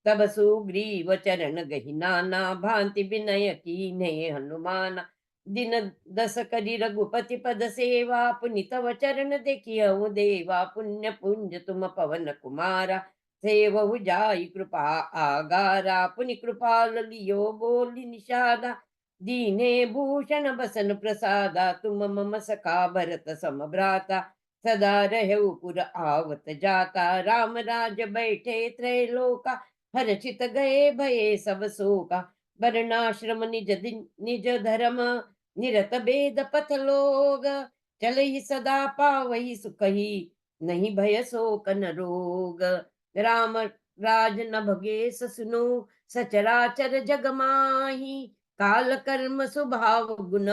तब सुग्रीव चरण गहि नाना, भांति विनय कीन्हे हनुमाना। दिन दस करी रघुपति पद सेवा, पुनि तव चरण देखियउ देवा। पुण्य पुंज तुम पवन कुमारा, सेवहु जाई कृपा आगारा। पुनि कृपाल लियो बोली निषादा, दीने भूषण बसन प्रसादा। तुम मम सखा भरत सम भ्राता, सदा रहु पुर आवत जाता। राम राज बैठे त्रैलोका, हर्षित गए भये सब शोका। वर्णाश्रम निज धर्म, निरत भेद पथ लोग। चलहि सदा पावहि सुखहि, नहीं भय शोक न रोग। राम राज न भगेश सुनो, सचराचर जग माही। काल कर्म स्वभाव गुण,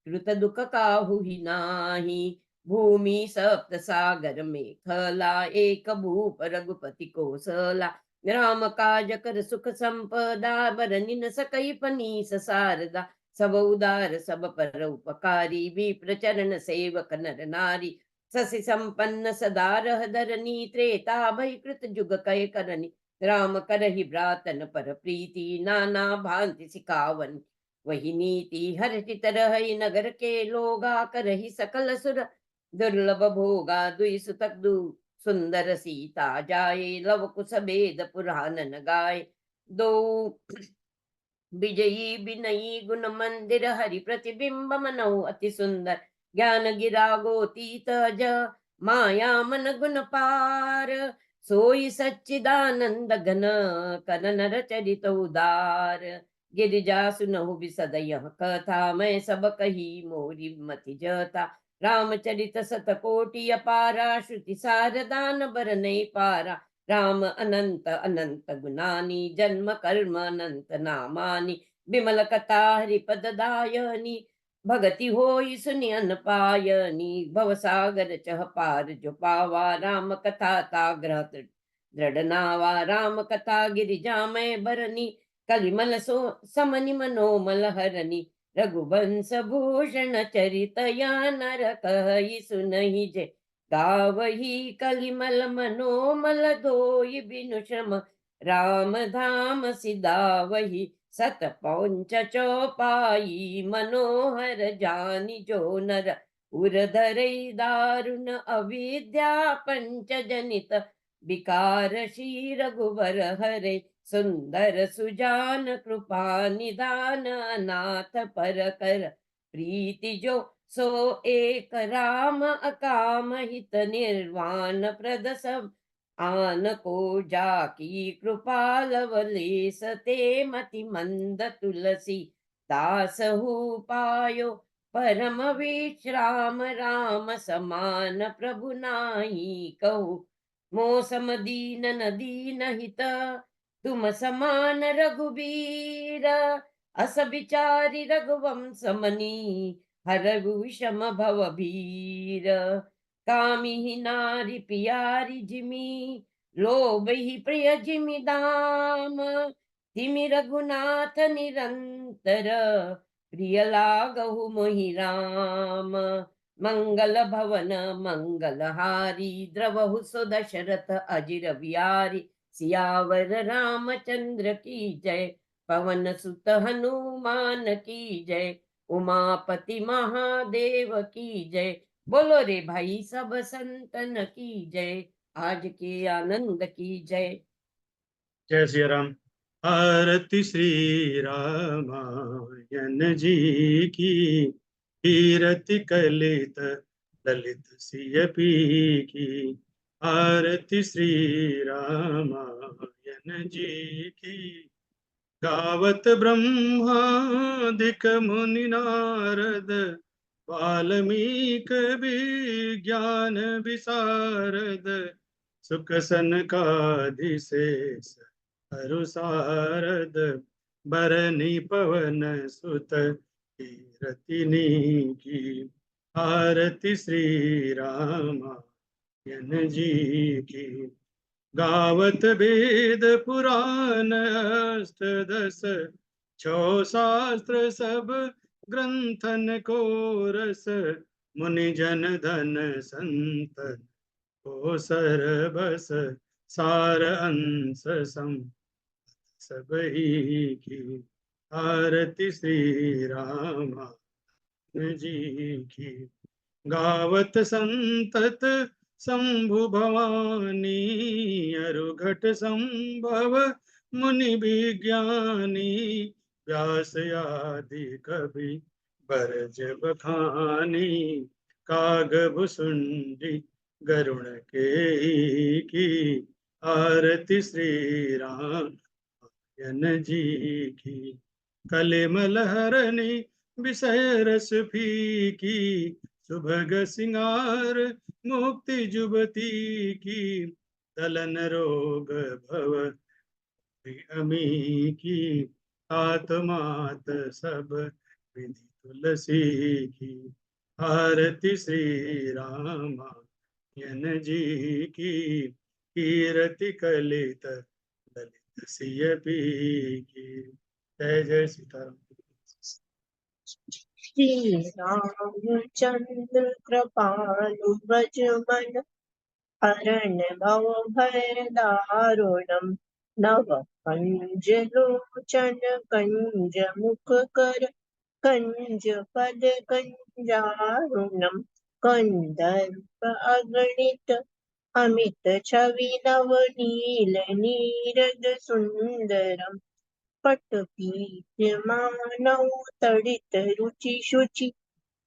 कृत दुख काहु ही नाही। भूमि सप्त सागर में खला, एक भूप रघुपति कोसला। राम काज कर सुख संपदा, बरनि न सकई पनीस सारदा। सब उदार सब पर उपकारी, विप्र चरण सेवक नर नारी। शशि संपन्न सदा रह धरनी, त्रेता भय कृत जुग कय करनी। राम करहि भ्रातन पर प्रीति, नाना भांति सिखावन वही नीति। हर्षित रहहि नगर के लोगा, करहि सकल सुर दुर्लभ भोगा। दुई सुतक दु सुंदर सीता जाए, लव कुश भेद पुराण न गाए। दो विजयी बिनयी गुण मंदिर, हरि प्रतिबिंब मनऊ अति सुंदर। ज्ञान गिरा गोतीत अज, माया मन गुण पार। सोई सच्चिदानंद घन, कर नर चरित उदार। गिरिजा सुनहु बिसद यह कथा, मैं सब कही मोरी मति जता। रामचरित शतकोटि अपारा, श्रुति सार दान बर नहीं पारा। राम अनंत अनंत गुणानी, जन्म कर्म अनंत नामानी। बिमल कथा हरिपद दायनी, भगति होई सुनि अन पायनी। भव सागर चह पार जो पावा, राम कथा ताग्रह दृढ़ नावा। राम कथा गिरिजा मैं बरनी, कलिमल सो समनि मनोमल हरनी। रघुवंश भूषण चरित या नर कहि सुनहि जे। गावही कलिमल मनोमल धोई, बिनु श्रम राम धाम सिधावही। सत पौंच चौपाई, मनोहर जानि जो नर। उरधरई दारुण अविद्या, पंच जनित विकार। श्री रघुवर हरे, सुंदर सुजान कृपा निदान। अनाथ पर कर प्रीति जो, सो एक राम अकाम हित निर्वाण प्रद सब। आन को जाकी कृपा लवलेस, ते मति मंद तुलसी दासहु पायो। परम विश्राम राम समान, प्रभु नाही कहु। मोसम दीन न दीन हित, तुम समान रघुबीर। अस विचारी रघुवंश मनी, हरहु विषम भव भीर। कामिहि नारी पियारी जिमि, लोभहि प्रिय जिमि दाम। तिमि रघुनाथ निरंतर, प्रिय लागहु मोहि राम। मंगल भवन मंगलहारी, द्रवहु सो दशरथ अजिर बिहारी। सियावर रामचंद्र की जय, पवन सुत हनुमान की जय। उमापति महादेव की जय। बोलो रे भाई सब संतन की जय। आज के आनंद की जय। जय श्री राम। आरती श्री रामायण जी की, कीरति कलित ललित सिय पी की। आरती श्री रामायण जी की, गावत ब्रह्मादिक मुनि नारद, वाल्मीकि विज्ञान विशारद, सुख सनकादिशेष अरु सारद, बरनी पवन सुत कीरतिनी की। आरती श्री रामायण जी की, गावत वेद पुराण अष्टदश, छो शास्त्र सब ग्रंथन को रस, मुनि जन धन संतन को सरबस, सार अंश सम सब ही की। आरती श्री रामायण जी की, गावत संतत शंभु भवानी, अरुघट संभव मुनि विज्ञानी, व्यास आदि कवि बरज बखानी, काग भुसुंडी गरुण के की। आरती श्री रामायण जी की, कलिमल हरणी विषय रस फीकी, सुभग सिंगार मुक्ति जुबती की, दलन रोग भव अमी की, आत्मात सब विधि तुलसी की। आरती श्री रामायण जी की, कीरति कलित ललित सिय पी की। जय जय सीताराम। श्री रामचंद्र कृपालु ब्रजमन, हरण भव भय दारुणम, नव कंज लोचन कंज मुख कर, कंज पद कंजारुणम, कंदर्प अगणित अमित छवि नव नील नीरद सुंदरम, पटपीत मानव तड़ित रुचि शुचि,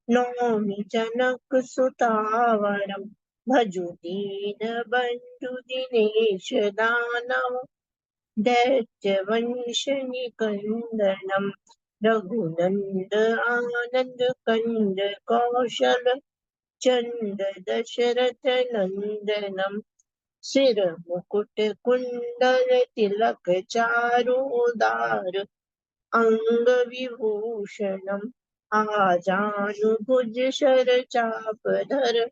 नौमि जनक सुतावरम, भजु दीन बंधु दिनेश दानव, दैत्य वंश निकंदनम, रघुनंद आनंद कंद कौशल, चंद दशरथ नंदनम, सिर मुकुट कुंडल तिलक चारुदार, अंग विभूषणम, आजानुभुज शर चाप धर,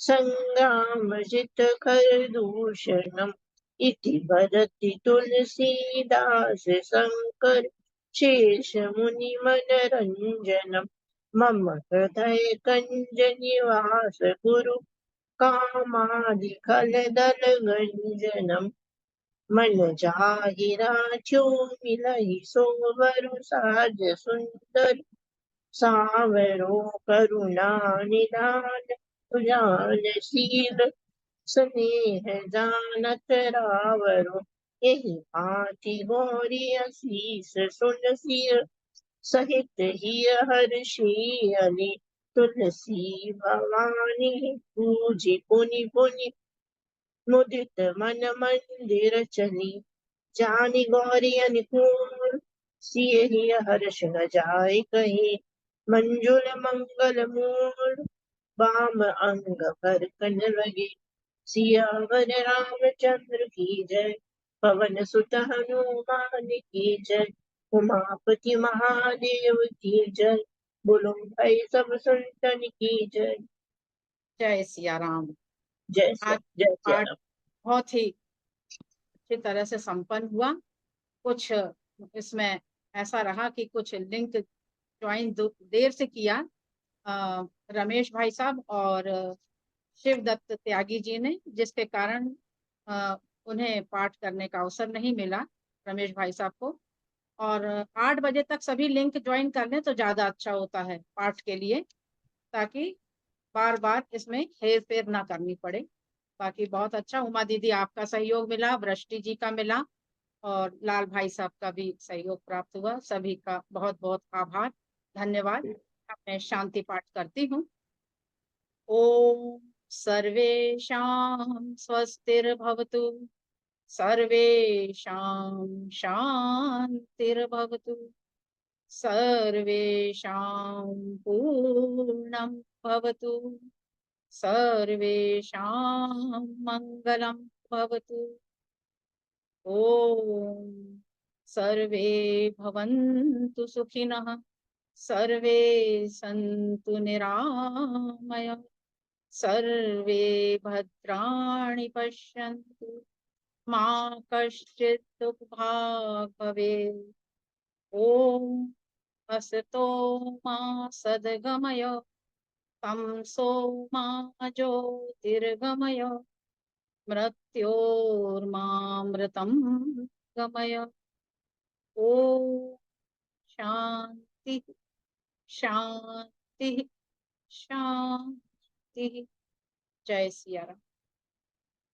संग्राम जित खर दूषणम, इति भरति तुलसीदास शंकर, शेष मुनि मनरंजनम, मम हृदय कंज निवास गुरु, कामादि दल गंजनम, मन जाहिरा छो मिलहि सोवरु साज सुंदर, सावरो करुणा निधान तुजान शील, स्नेह जानत रावरो, यही भांति गोरी असीस सुन सिय, सहित ही हर्षी अली, तुलसी भवानी पूजी पुनि पुनि, मुदित मन मंदिर चली, जानी गौरी अनुकूल, सिय ही हर्ष न जाय कहीं, मंजुल मंगल मूल, बाम अंग पर कन लगे, सियावर रामचंद्र की जय, पवन सुत हनुमान की जय, उमापति महादेव की जय, बोलो भाई सब संतन की जय। जय सिया राम। जय आज जय पाठ बहुत ही अच्छी तरह से संपन्न हुआ। कुछ इसमें ऐसा रहा कि कुछ लिंक ज्वाइन देर से किया रमेश भाई साहब और शिवदत्त त्यागी जी ने, जिसके कारण उन्हें पाठ करने का अवसर नहीं मिला रमेश भाई साहब को। और 8 बजे तक सभी लिंक ज्वाइन कर लें तो ज्यादा अच्छा होता है पाठ के लिए, ताकि बार बार इसमें हेर फेर ना करनी पड़े। बाकी बहुत अच्छा, उमा दीदी आपका सहयोग मिला, वृष्टि जी का मिला, और लाल भाई साहब का भी सहयोग प्राप्त हुआ। सभी का बहुत बहुत आभार, धन्यवाद। अब मैं शांति पाठ करती हूँ। ओम सर्वेषां स्वस्तिर्भवतु, सर्वेषां शान्तिर्भवतु, सर्वेषां पूर्णं भवतु, सर्वेषां मङ्गलं भवतु। ॐ सर्वे भवन्तु सुखिनः, सर्वे सन्तु निरामय, सर्वे भद्राणि पश्यन्तु, मा कश्चित् दुःखभाग् भवेत्। ॐ असतो मा सद्गमय, तमसो मा ज्योतिर्गमय, मृत्योर्मामृतं गमय। ॐ शान्ति शान्ति शान्ति। जय सिया राम।